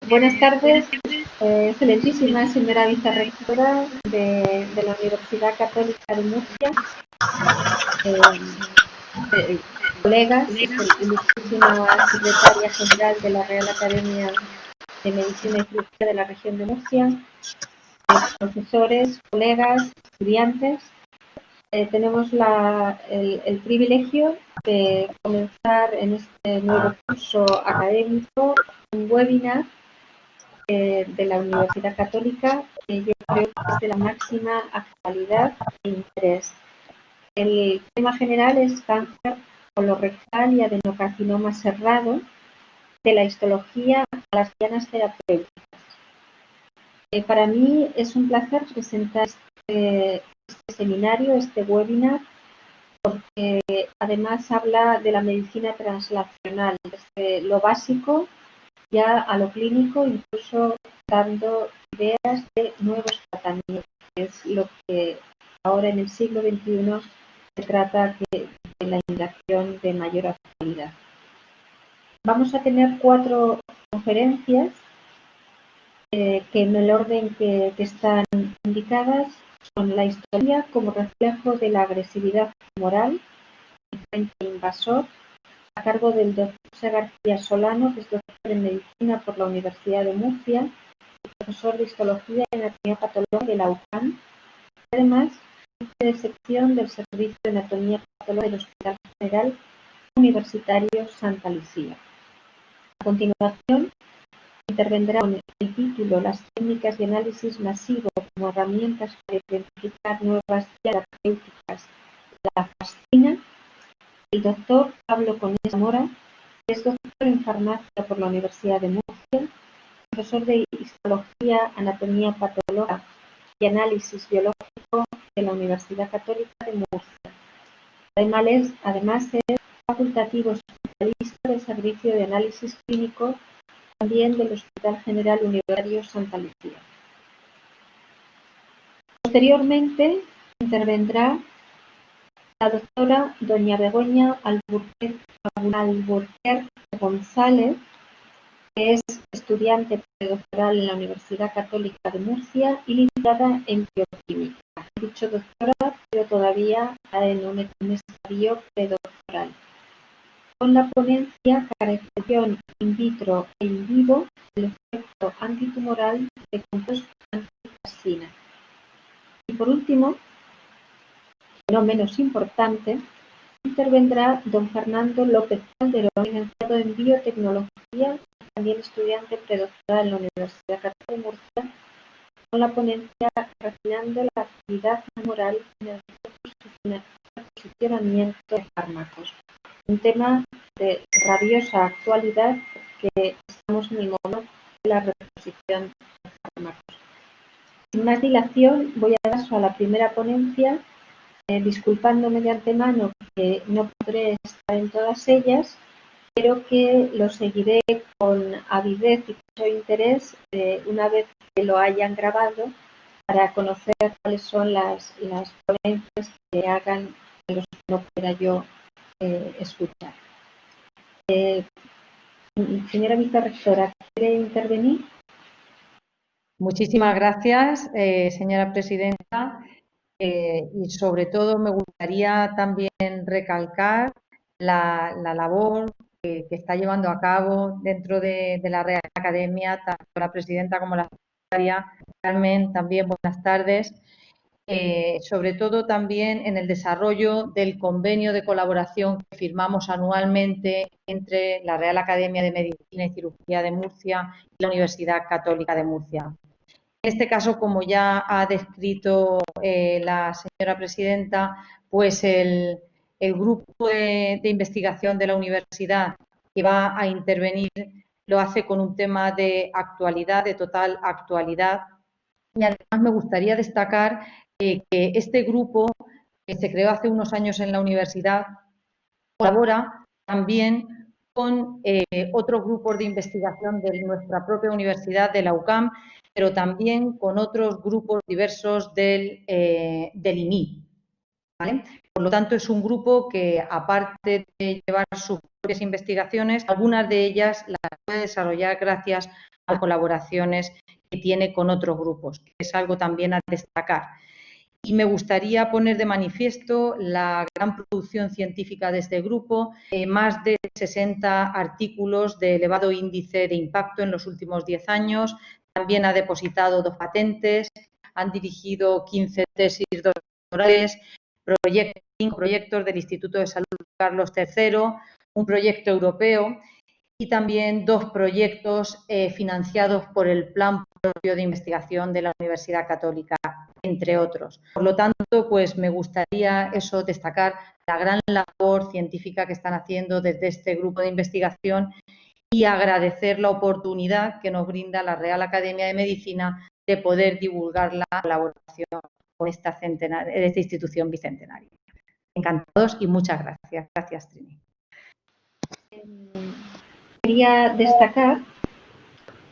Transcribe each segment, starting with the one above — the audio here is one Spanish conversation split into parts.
Buenas tardes, excelentísima señora vicerrectora de la Universidad Católica de Murcia, colegas, ilustrísima secretaria general de la Real Academia de Medicina y Cirugía de la región de Murcia, profesores, colegas, estudiantes. Tenemos el privilegio de comenzar en este nuevo curso académico un webinar de la Universidad Católica, que yo creo que es de la máxima actualidad e interés. El tema general es cáncer colorectal y adenocarcinoma cerrado, de la histología a las dianas terapéuticas. Para mí es un placer presentar este seminario, este webinar, porque además habla de la medicina translacional, desde lo básico ya a lo clínico, incluso dando ideas de nuevos tratamientos, que es lo que ahora en el siglo XXI se trata de la indagación de mayor actualidad. Vamos a tener 4 conferencias que en el orden que están indicadas son la historia como reflejo de la agresividad moral y frente invasor, a cargo del doctor José García Solano, que es doctor en Medicina por la Universidad de Murcia y profesor de Histología y Anatomía Patológica de la UCAM. Además, jefe de sección del Servicio de Anatomía Patológica del Hospital General Universitario Santa Lucía. A continuación, intervendrá con el título Las técnicas de análisis masivo como herramientas para identificar nuevas terapéuticas de la fascina, el doctor Pablo Conesa Mora, que es doctor en farmacia por la Universidad de Murcia, profesor de histología, anatomía patológica y análisis biológico de la Universidad Católica de Murcia. Además es facultativo especialista del servicio de análisis clínico también del Hospital General Universitario Santa Lucía. Posteriormente intervendrá la doctora doña Begoña Alburquerque González, que es estudiante predoctoral en la Universidad Católica de Murcia y licenciada en bioquímica. He dicho doctora, pero todavía en un estadio predoctoral. Con la ponencia Caracterización in vitro e in vivo del efecto antitumoral de compuestos antifascina. Y por último, no menos importante, intervendrá don Fernando López Calderón, licenciado en biotecnología, también estudiante predoctoral en la Universidad Católica de Murcia, con la ponencia Refinando la actividad moral en el posicionamiento de fármacos. Un tema de rabiosa actualidad, porque estamos en el momento de la reposición de fármacos. Sin más dilación, voy a dar paso a la primera ponencia, disculpándome de antemano que no podré estar en todas ellas, pero que lo seguiré con avidez y mucho interés una vez que lo hayan grabado, para conocer cuáles son las ponencias que hagan de los que no pueda yo escuchar. Señora vicerrectora, ¿quiere intervenir? Muchísimas gracias, señora presidenta. Y sobre todo me gustaría también recalcar la labor que está llevando a cabo dentro de la Real Academia, tanto la presidenta como la secretaria. Carmen, también buenas tardes. Sobre todo también en el desarrollo del convenio de colaboración que firmamos anualmente entre la Real Academia de Medicina y Cirugía de Murcia y la Universidad Católica de Murcia. En este caso, como ya ha descrito la señora presidenta, pues el grupo de investigación de la universidad que va a intervenir lo hace con un tema de actualidad, de total actualidad. Y además me gustaría destacar que este grupo, que se creó hace unos años en la universidad, colabora también con otros grupos de investigación de nuestra propia universidad, de la UCAM, pero también con otros grupos diversos del INI. ¿Vale? Por lo tanto, es un grupo que, aparte de llevar sus propias investigaciones, algunas de ellas las puede desarrollar gracias las colaboraciones que tiene con otros grupos, que es algo también a destacar. Y me gustaría poner de manifiesto la gran producción científica de este grupo, más de 60 artículos de elevado índice de impacto en los últimos 10 años, también ha depositado 2 patentes, han dirigido 15 tesis doctorales, 5 proyectos del Instituto de Salud Carlos III, un proyecto europeo y también 2 proyectos financiados por el Plan Propio de Investigación de la Universidad Católica, entre otros. Por lo tanto, pues me gustaría eso destacar la gran labor científica que están haciendo desde este grupo de investigación y agradecer la oportunidad que nos brinda la Real Academia de Medicina de poder divulgar la colaboración con esta institución bicentenaria. Encantados y muchas gracias. Gracias, Trini. Quería destacar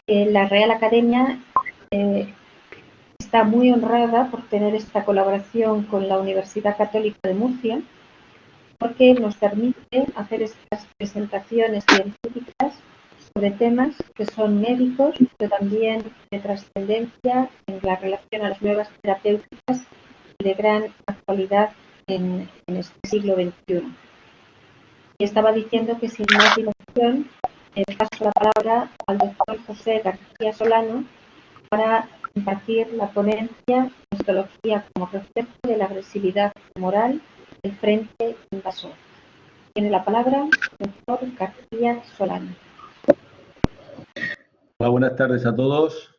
que la Real Academia está muy honrada por tener esta colaboración con la Universidad Católica de Murcia, porque nos permite hacer estas presentaciones científicas sobre temas que son médicos, pero también de trascendencia en la relación a las nuevas terapéuticas y de gran actualidad en este siglo XXI. Y estaba diciendo que sin más dilación paso la palabra al doctor José García Solano para impartir la ponencia Histología como concepto de la agresividad moral del frente invasor. Tiene la palabra el doctor García Solano. Hola, buenas tardes a todos.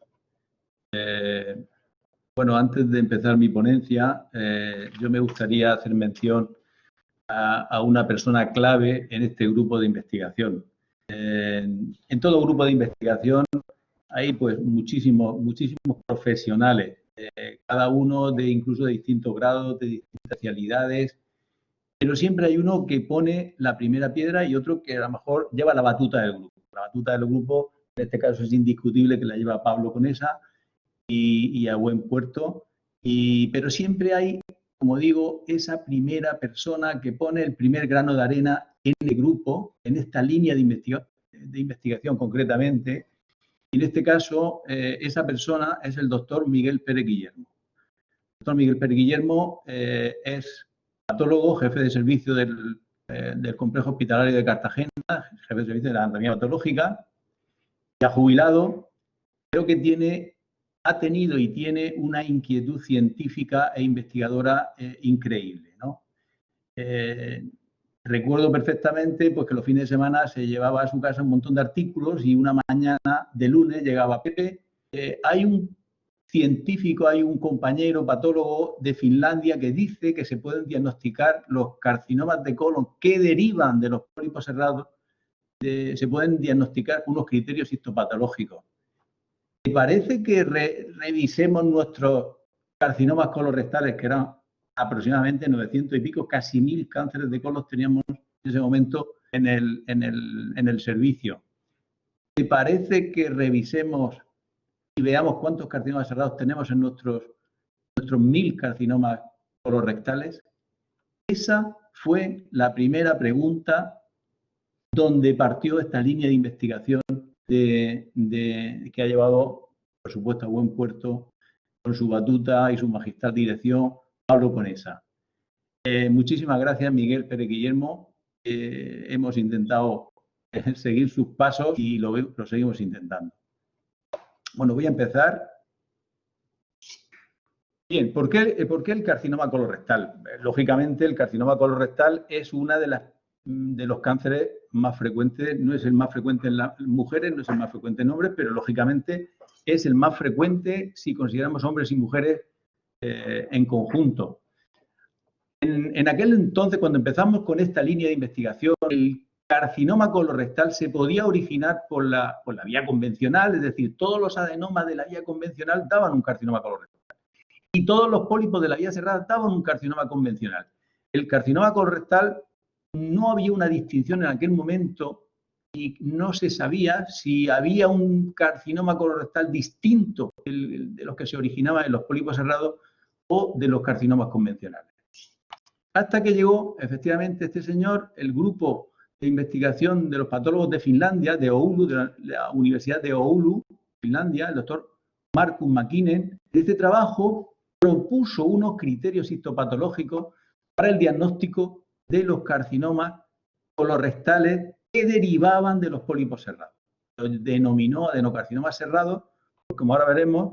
Bueno, antes de empezar mi ponencia, yo me gustaría hacer mención a una persona clave en este grupo de investigación. En todo grupo de investigación hay pues muchísimos profesionales, cada uno incluso de distintos grados, de distintas especialidades, pero siempre hay uno que pone la primera piedra y otro que a lo mejor lleva la batuta del grupo. La batuta del grupo, en este caso es indiscutible que la lleva Pablo Conesa y a buen puerto, pero siempre hay, como digo, esa primera persona que pone el primer grano de arena en el grupo, en esta línea de investigación concretamente. Y en este caso, esa persona es el doctor Miguel Pérez Guillermo. El doctor Miguel Pérez Guillermo es patólogo, jefe de servicio del Complejo Hospitalario de Cartagena, jefe de servicio de la anatomía patológica, ya jubilado, pero que ha tenido y tiene una inquietud científica e investigadora increíble, ¿no? Recuerdo perfectamente pues, que los fines de semana se llevaba a su casa un montón de artículos y una mañana de lunes llegaba Pepe. Hay un científico, hay un compañero patólogo de Finlandia que dice que se pueden diagnosticar los carcinomas de colon que derivan de los pólipos cerrados, se pueden diagnosticar unos criterios histopatológicos. ¿Te parece que revisemos nuestros carcinomas colorectales, que eran aproximadamente 900 y pico, casi 1000 cánceres de colon teníamos en ese momento en el servicio? ¿Te parece que revisemos y veamos cuántos carcinomas cerrados tenemos en nuestros 1000 carcinomas colorectales? Esa fue la primera pregunta donde partió esta línea de investigación que ha llevado, por supuesto, a buen puerto con su batuta y su magistral dirección, Pablo Conesa. Muchísimas gracias, Miguel Pérez Guillermo. Hemos intentado seguir sus pasos y lo seguimos intentando. Bueno, voy a empezar. Bien, ¿por qué el carcinoma colorectal? Lógicamente, el carcinoma colorectal es una de los cánceres más frecuentes, no es el más frecuente en las mujeres, no es el más frecuente en hombres, pero lógicamente es el más frecuente si consideramos hombres y mujeres en conjunto. En aquel entonces, cuando empezamos con esta línea de investigación, el carcinoma colorectal se podía originar por la vía convencional, es decir, todos los adenomas de la vía convencional daban un carcinoma colorectal y todos los pólipos de la vía cerrada daban un carcinoma convencional. El carcinoma colorectal no había una distinción en aquel momento y no se sabía si había un carcinoma colorectal distinto de los que se originaban en los pólipos cerrados o de los carcinomas convencionales. Hasta que llegó, efectivamente, este señor, el grupo de investigación de los patólogos de Finlandia, de Oulu, de la Universidad de Oulu, Finlandia, el doctor Markus Mäkinen. Este trabajo propuso unos criterios histopatológicos para el diagnóstico de los carcinomas colorectales que derivaban de los pólipos cerrados. Lo denominó adenocarcinomas cerrados, como ahora veremos.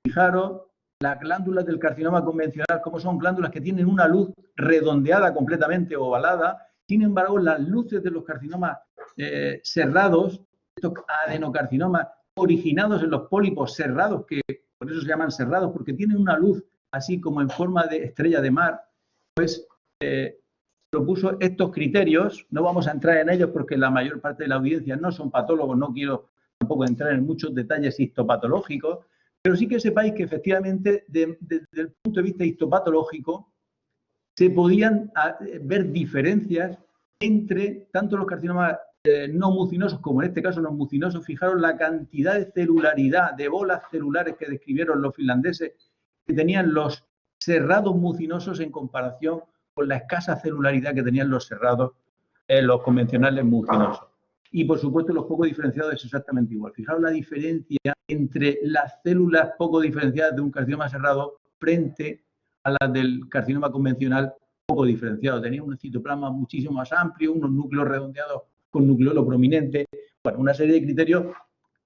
Fijaros, las glándulas del carcinoma convencional, como son glándulas que tienen una luz redondeada, completamente ovalada. Sin embargo, las luces de los carcinomas cerrados, estos adenocarcinomas originados en los pólipos cerrados, que por eso se llaman cerrados, porque tienen una luz así como en forma de estrella de mar, pues propuso estos criterios. No vamos a entrar en ellos porque la mayor parte de la audiencia no son patólogos, no quiero tampoco entrar en muchos detalles histopatológicos, pero sí que sepáis que efectivamente desde el punto de vista histopatológico se podían ver diferencias entre tanto los carcinomas no mucinosos como en este caso los mucinosos. Fijaros la cantidad de celularidad, de bolas celulares que describieron los finlandeses que tenían los cerrados mucinosos en comparación con la escasa celularidad que tenían los cerrados, los convencionales mucinosos. Y, por supuesto, los poco diferenciados es exactamente igual. Fijaros la diferencia entre las células poco diferenciadas de un carcinoma cerrado frente a las del carcinoma convencional poco diferenciado. Tenía un citoplasma muchísimo más amplio, unos núcleos redondeados con nucleolo prominente. Bueno, una serie de criterios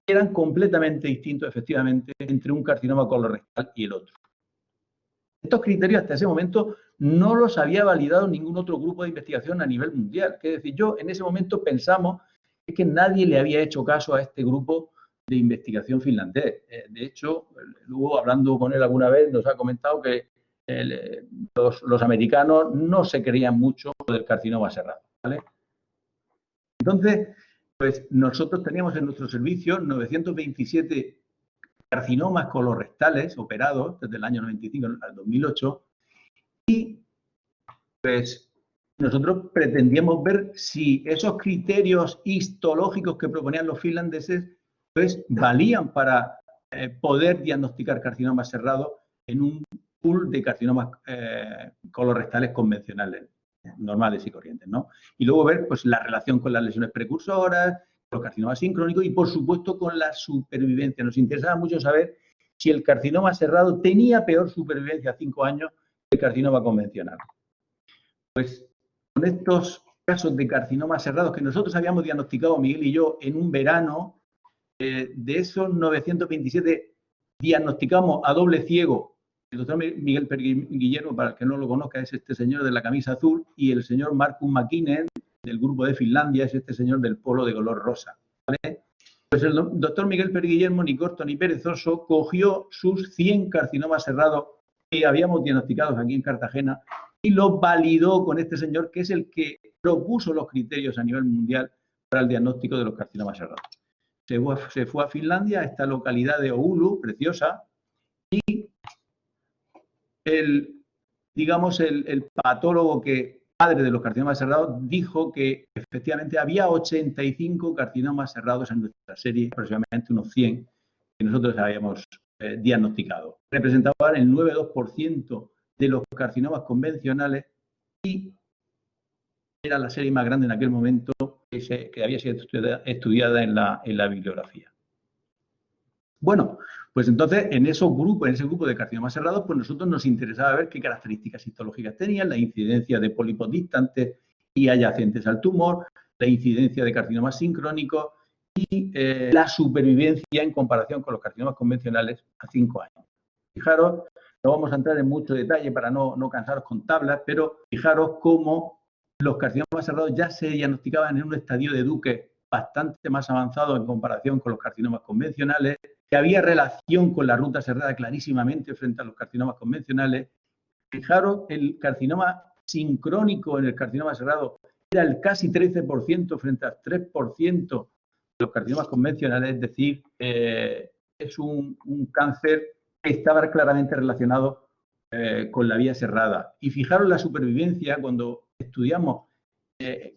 que eran completamente distintos, efectivamente, entre un carcinoma colorectal y el otro. Estos criterios hasta ese momento no los había validado ningún otro grupo de investigación a nivel mundial. Es decir, yo en ese momento pensamos que nadie le había hecho caso a este grupo de investigación finlandés. De hecho, luego hablando con él alguna vez nos ha comentado que los americanos no se creían mucho del carcinoma cerrado, ¿vale? Entonces, pues nosotros teníamos en nuestro servicio 927 carcinomas colorectales operados desde el año 95 al 2008 y pues nosotros pretendíamos ver si esos criterios histológicos que proponían los finlandeses pues valían para poder diagnosticar carcinomas cerrados en un pool de carcinomas colorectales convencionales, normales y corrientes, ¿no? Y luego ver pues la relación con las lesiones precursoras, los carcinomas sincrónicos y, por supuesto, con la supervivencia. Nos interesaba mucho saber si el carcinoma cerrado tenía peor supervivencia a 5 años que el carcinoma convencional. Pues con estos casos de carcinomas cerrados que nosotros habíamos diagnosticado, Miguel y yo, en un verano, de esos 927 diagnosticamos a doble ciego. El doctor Miguel Guillermo, para el que no lo conozca, es este señor de la camisa azul, y el señor Markus Mäkinen, del grupo de Finlandia, es este señor del polo de color rosa, ¿vale? Pues el doctor Miguel Guillermo, ni corto ni perezoso, cogió sus 100 carcinomas cerrados que habíamos diagnosticados aquí en Cartagena y los validó con este señor, que es el que propuso los criterios a nivel mundial para el diagnóstico de los carcinomas cerrados. Se fue a Finlandia, a esta localidad de Oulu, preciosa, y el patólogo padre de los carcinomas cerrados dijo que efectivamente había 85 carcinomas cerrados en nuestra serie, aproximadamente unos 100 que nosotros habíamos diagnosticado. Representaban el 9,2% de los carcinomas convencionales y era la serie más grande en aquel momento que había sido estudiada en la bibliografía. Bueno, pues entonces en ese grupo de carcinomas cerrados, pues nosotros nos interesaba ver qué características histológicas tenían, la incidencia de pólipos distantes y adyacentes al tumor, la incidencia de carcinomas sincrónicos y la supervivencia en comparación con los carcinomas convencionales a 5 años. Fijaros, no vamos a entrar en mucho detalle para no cansaros con tablas, pero fijaros cómo los carcinomas cerrados ya se diagnosticaban en un estadio de Duque bastante más avanzado en comparación con los carcinomas convencionales, que había relación con la ruta cerrada clarísimamente frente a los carcinomas convencionales. Fijaros, el carcinoma sincrónico en el carcinoma cerrado era el casi 13% frente al 3% de los carcinomas convencionales, es decir, es un cáncer que estaba claramente relacionado con la vía cerrada. Y fijaros la supervivencia cuando estudiamos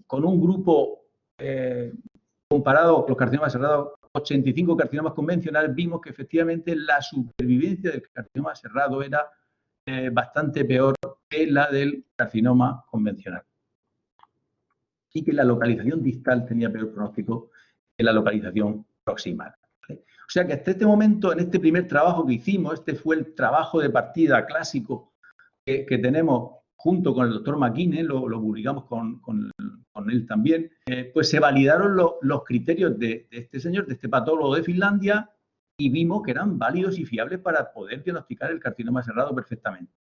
con un grupo comparado con los carcinomas cerrados, 85 carcinomas convencionales, vimos que efectivamente la supervivencia del carcinoma cerrado era bastante peor que la del carcinoma convencional. Y que la localización distal tenía peor pronóstico que la localización proximal, ¿vale? O sea que hasta este momento, en este primer trabajo que hicimos, este fue el trabajo de partida clásico que tenemos junto con el doctor McKinney, lo publicamos con él también, pues se validaron los criterios de este señor, de este patólogo de Finlandia, y vimos que eran válidos y fiables para poder diagnosticar el carcinoma cerrado perfectamente.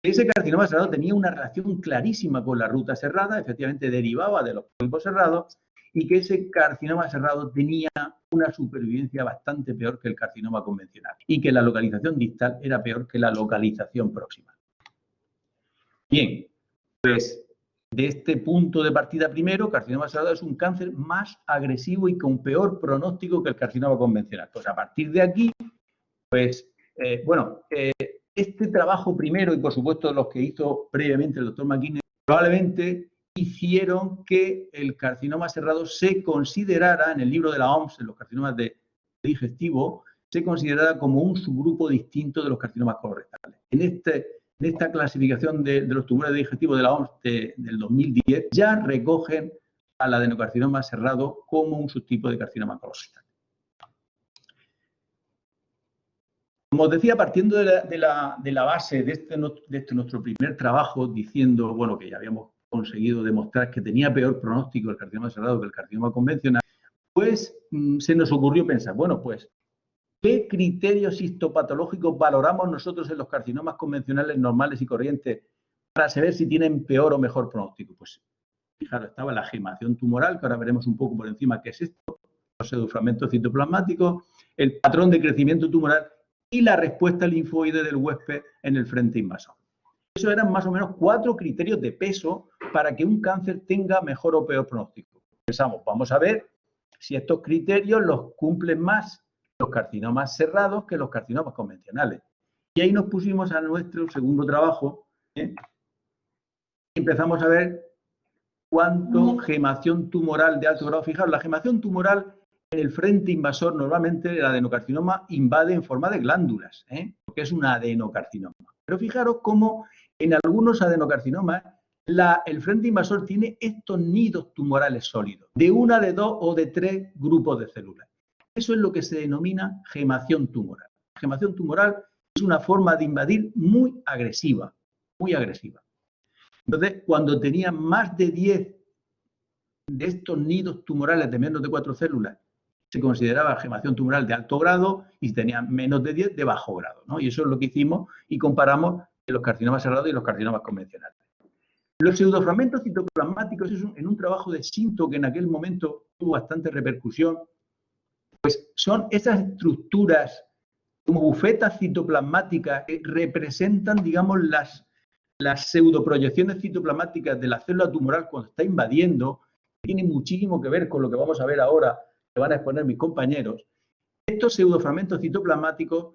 Ese carcinoma cerrado tenía una relación clarísima con la ruta cerrada, efectivamente derivaba de los pólipos cerrados, y que ese carcinoma cerrado tenía una supervivencia bastante peor que el carcinoma convencional, y que la localización distal era peor que la localización próxima. Bien, pues de este punto de partida primero, carcinoma cerrado es un cáncer más agresivo y con peor pronóstico que el carcinoma convencional. Pues a partir de aquí, pues, este trabajo primero y por supuesto los que hizo previamente el doctor McKinney, probablemente hicieron que el carcinoma cerrado se considerara, en el libro de la OMS, en los carcinomas de digestivo, se considerara como un subgrupo distinto de los carcinomas colorectales. En esta clasificación de los tumores digestivos de la OMS del 2010 ya recogen al adenocarcinoma cerrado como un subtipo de carcinoma colorectal. Como os decía, partiendo de la base de este nuestro primer trabajo, diciendo bueno, que ya habíamos conseguido demostrar que tenía peor pronóstico el carcinoma cerrado que el carcinoma convencional, pues se nos ocurrió pensar, bueno, pues, ¿qué criterios histopatológicos valoramos nosotros en los carcinomas convencionales normales y corrientes para saber si tienen peor o mejor pronóstico? Pues, fijaros, estaba la gemación tumoral, que ahora veremos un poco por encima qué es esto, los pseudofragmentos citoplasmáticos, el patrón de crecimiento tumoral y la respuesta linfoide del huésped en el frente invasor. Eso eran más o menos 4 criterios de peso para que un cáncer tenga mejor o peor pronóstico. Pensamos, vamos a ver si estos criterios los cumplen más los carcinomas cerrados que los carcinomas convencionales. Y ahí nos pusimos a nuestro segundo trabajo, y empezamos a ver cuánto gemación tumoral de alto grado. Fijaros, la gemación tumoral en el frente invasor, normalmente el adenocarcinoma invade en forma de glándulas, porque es un adenocarcinoma. Pero fijaros cómo en algunos adenocarcinomas el frente invasor tiene estos nidos tumorales sólidos, de 1, de 2 o de 3 grupos de células. Eso es lo que se denomina gemación tumoral. La gemación tumoral es una forma de invadir muy agresiva, muy agresiva. Entonces, cuando tenía más de 10 de estos nidos tumorales de menos de 4 células, se consideraba gemación tumoral de alto grado, y si tenía menos de 10, de bajo grado, ¿no? Y eso es lo que hicimos y comparamos los carcinomas cerrados y los carcinomas convencionales. Los pseudofragmentos citoplasmáticos es en un trabajo de Shinto que en aquel momento tuvo bastante repercusión, pues son esas estructuras como bufetas citoplasmáticas que representan, digamos, las pseudoproyecciones citoplasmáticas de la célula tumoral cuando está invadiendo. Tiene muchísimo que ver con lo que vamos a ver ahora, que van a exponer mis compañeros. Estos pseudofragmentos citoplasmáticos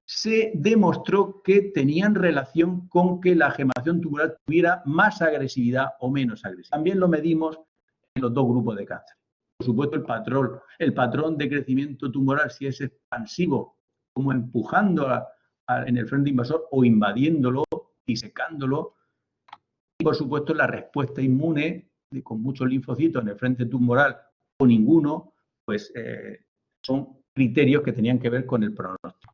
se demostró que tenían relación con que la gemación tumoral tuviera más agresividad o menos agresividad. También lo medimos en los 2 grupos de cáncer. Por supuesto, el patrón de crecimiento tumoral, si es expansivo, como empujando en el frente invasor o invadiéndolo, disecándolo. Y por supuesto, la respuesta inmune con muchos linfocitos en el frente tumoral o ninguno, pues son criterios que tenían que ver con el pronóstico.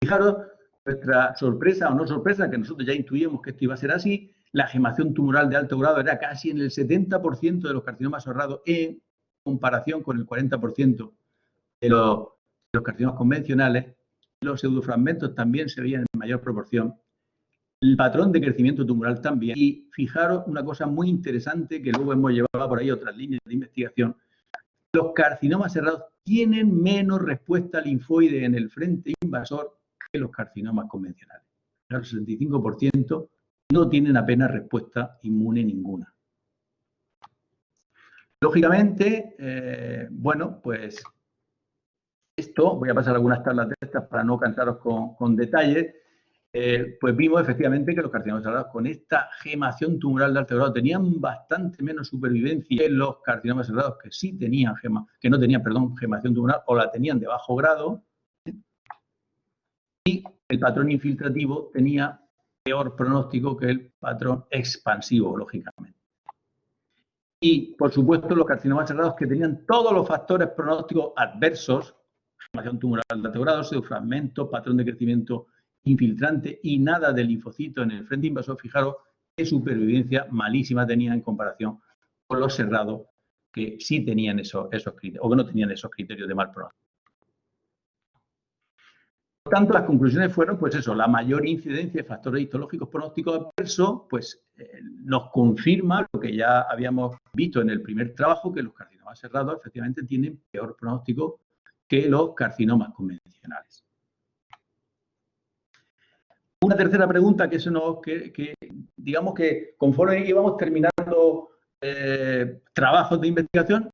Fijaros, nuestra sorpresa o no sorpresa, que nosotros ya intuíamos que esto iba a ser así, la gemación tumoral de alto grado era casi en el 70% de los carcinomas cerrados en comparación con el 40% de los carcinomas convencionales. Los pseudofragmentos también se veían en mayor proporción. El patrón de crecimiento tumoral también. Y fijaros una cosa muy interesante que luego hemos llevado por ahí otras líneas de investigación. Los carcinomas cerrados tienen menos respuesta linfoide en el frente invasor que los carcinomas convencionales. El 65% no tienen apenas respuesta inmune ninguna. Lógicamente, bueno, pues esto, voy a pasar algunas tablas de estas para no cansaros con detalles, pues vimos efectivamente que los carcinomas cerrados con esta gemación tumoral de alto grado tenían bastante menos supervivencia que los carcinomas cerrados que sí tenían gemación tumoral o la tenían de bajo grado, y el patrón infiltrativo tenía peor pronóstico que el patrón expansivo, lógicamente. Y, por supuesto, los carcinomas cerrados que tenían todos los factores pronósticos adversos, formación tumoral de alto grado, pseudofragmentos, patrón de crecimiento infiltrante y nada de linfocito en el frente invasor. Fijaros qué supervivencia malísima tenía en comparación con los cerrados que sí tenían esos criterios, o que no tenían esos criterios de mal pronóstico. Por tanto, las conclusiones fueron, pues eso, la mayor incidencia de factores histológicos pronósticos adversos, pues nos confirma lo que ya habíamos visto en el primer trabajo, que los carcinomas cerrados efectivamente tienen peor pronóstico que los carcinomas convencionales. Una tercera pregunta que digamos que conforme íbamos terminando trabajos de investigación,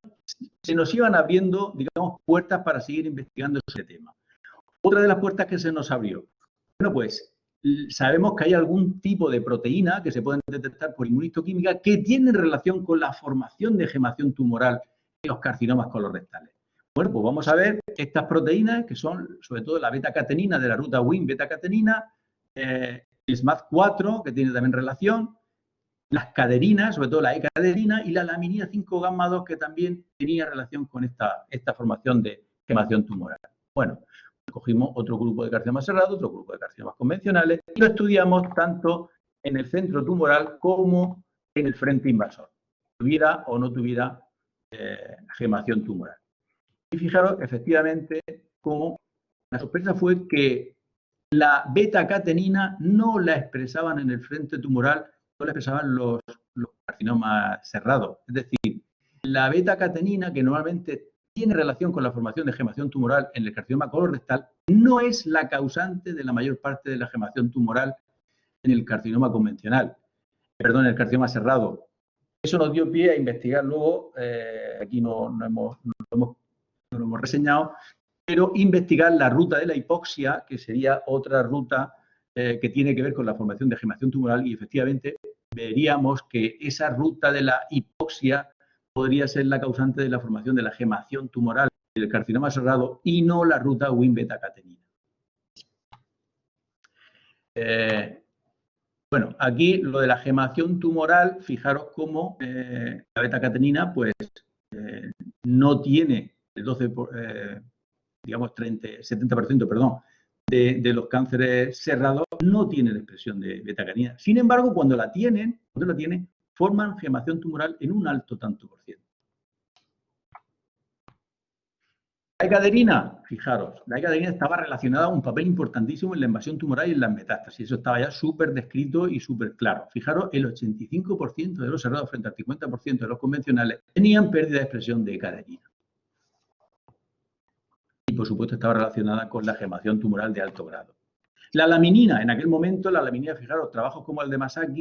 se nos iban abriendo, digamos, puertas para seguir investigando ese tema. Otra de las puertas que se nos abrió, bueno, pues sabemos que hay algún tipo de proteína que se pueden detectar por inmunistoquímica que tiene relación con la formación de gemación tumoral en los carcinomas colorectales. Bueno, pues vamos a ver estas proteínas que son sobre todo la beta-catenina de la ruta Wnt beta-catenina, el SMAD4 que tiene también relación, las caderinas, sobre todo la E-caderina y la laminina 5-gamma-2 que también tenía relación con esta formación de gemación tumoral. Bueno, cogimos otro grupo de carcinomas cerrados, otro grupo de carcinomas convencionales y lo estudiamos tanto en el centro tumoral como en el frente invasor, tuviera o no tuviera gemación tumoral. Y fijaros, efectivamente, cómo la sorpresa fue que la beta-catenina no la expresaban en el frente tumoral, no la expresaban los carcinomas cerrados. Es decir, la beta-catenina, que normalmente tiene relación con la formación de gemación tumoral en el carcinoma colorectal, no es la causante de la mayor parte de la gemación tumoral en el carcinoma convencional, perdón, en el carcinoma cerrado. Eso nos dio pie a investigar luego, aquí no lo hemos reseñado, pero investigar la ruta de la hipoxia, que sería otra ruta que tiene que ver con la formación de gemación tumoral, y efectivamente veríamos que esa ruta de la hipoxia podría ser la causante de la formación de la gemación tumoral del carcinoma cerrado y no la ruta Wnt beta-catenina. Bueno, aquí lo de la gemación tumoral, fijaros cómo la beta-catenina pues no tiene el 12, digamos 70%, perdón, de los cánceres cerrados no tienen expresión de beta-catenina. Sin embargo, cuando la tienen, forman gemación tumoral en un alto tanto por ciento. La E-caderina, fijaros, la E-caderina estaba relacionada a un papel importantísimo en la invasión tumoral y en las metástasis. Eso estaba ya súper descrito y súper claro. Fijaros, el 85% de los cerrados frente al 50% de los convencionales tenían pérdida de expresión de E-caderina. Y, por supuesto, estaba relacionada con la gemación tumoral de alto grado. La laminina, en aquel momento, la laminina, fijaros, trabajos como el de Masaki,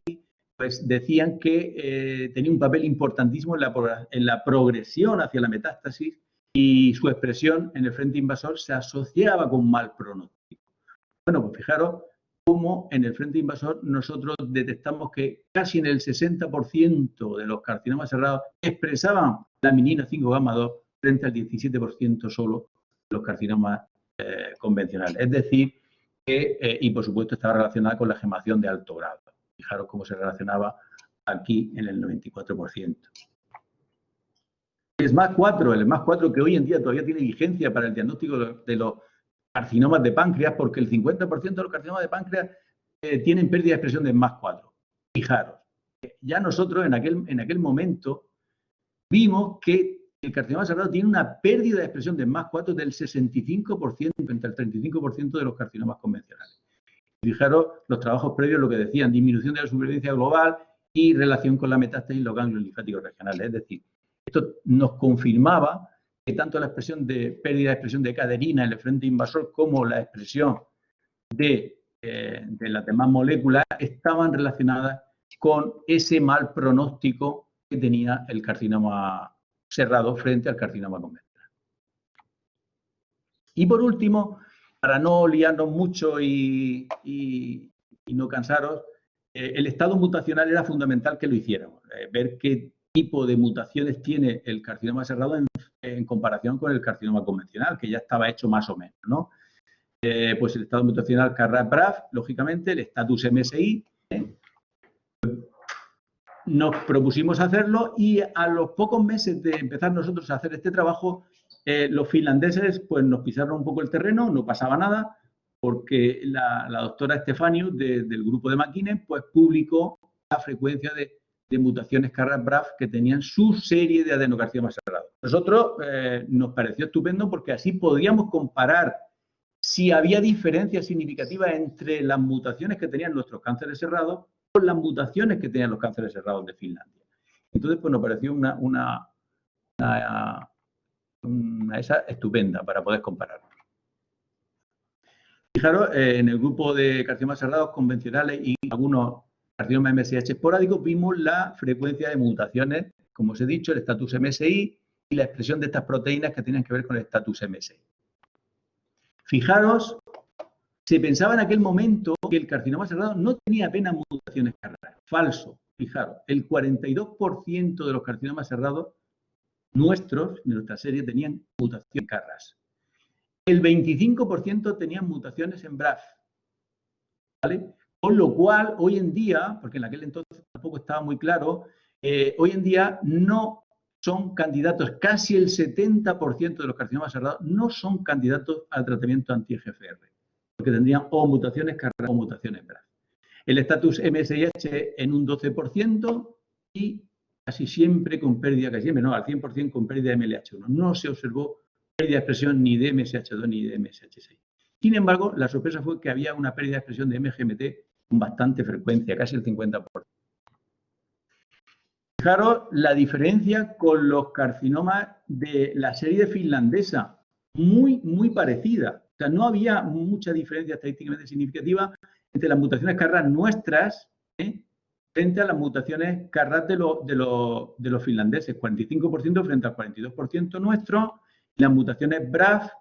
pues decían que tenía un papel importantísimo en la progresión hacia la metástasis y su expresión en el frente invasor se asociaba con mal pronóstico. Bueno, pues fijaros cómo en el frente invasor nosotros detectamos que casi en el 60% de los carcinomas cerrados expresaban laminina 5-gamma-2 frente al 17% solo de los carcinomas convencionales. Es decir, que, y por supuesto estaba relacionada con la gemación de alto grado. Fijaros cómo se relacionaba aquí en el 94%. El SMAD4 que hoy en día todavía tiene vigencia para el diagnóstico de los carcinomas de páncreas, porque el 50% de los carcinomas de páncreas tienen pérdida de expresión de SMAD4. Fijaros, ya nosotros en aquel momento vimos que el carcinoma cerrado tiene una pérdida de expresión de SMAD4 del 65% frente al 35% de los carcinomas convencionales. Fijaros los trabajos previos, lo que decían, disminución de la supervivencia global y relación con la metástasis y los ganglios linfáticos regionales. Es decir, esto nos confirmaba que tanto la expresión de pérdida de expresión de caderina en el frente invasor como la expresión de las demás moléculas estaban relacionadas con ese mal pronóstico que tenía el carcinoma cerrado frente al carcinoma convencional. Y por último, para no liarnos mucho y no cansaros, el estado mutacional era fundamental que lo hiciéramos, ver qué tipo de mutaciones tiene el carcinoma cerrado en comparación con el carcinoma convencional, que ya estaba hecho más o menos, ¿no? Pues el estado mutacional KRAS-BRAF, lógicamente, el estatus MSI, nos propusimos hacerlo y a los pocos meses de empezar nosotros a hacer este trabajo, los finlandeses pues nos pisaron un poco el terreno, no pasaba nada, porque la doctora Estefanius del grupo de McKinney pues publicó la frecuencia de mutaciones KRAS-BRAF que tenían su serie de adenocarcinoma cerrado. Nosotros nos pareció estupendo porque así podíamos comparar si había diferencias significativas entre las mutaciones que tenían nuestros cánceres cerrados con las mutaciones que tenían los cánceres cerrados de Finlandia. Entonces, pues nos pareció esa estupenda para poder comparar. Fijaros, en el grupo de carcinomas cerrados convencionales y algunos carcinomas MSH esporádicos vimos la frecuencia de mutaciones, como os he dicho, el estatus MSI y la expresión de estas proteínas que tienen que ver con el estatus MSI. Fijaros, se pensaba en aquel momento que el carcinoma cerrado no tenía apenas mutaciones KRAS. Falso. Fijaros, el 42% de los carcinomas cerrados nuestros, de nuestra serie, tenían mutaciones KRAS. El 25% tenían mutaciones en BRAF. ¿Vale? Con lo cual, hoy en día, porque en aquel entonces tampoco estaba muy claro, hoy en día no son candidatos, casi el 70% de los carcinomas cerrados no son candidatos al tratamiento anti-EGFR, porque tendrían o mutaciones KRAS o mutaciones BRAF. El estatus MSIH en un 12% y casi siempre con pérdida, casi siempre no, al 100% con pérdida de MLH1. No se observó pérdida de expresión ni de MSH2 ni de MSH6. Sin embargo, la sorpresa fue que había una pérdida de expresión de MGMT con bastante frecuencia, casi el 50%. Fijaros la diferencia con los carcinomas de la serie finlandesa, muy parecida. O sea, no había mucha diferencia estadísticamente significativa entre las mutaciones KRAS nuestras frente a las mutaciones KRAS de los finlandeses, 45% frente al 42% nuestro, y las mutaciones BRAF,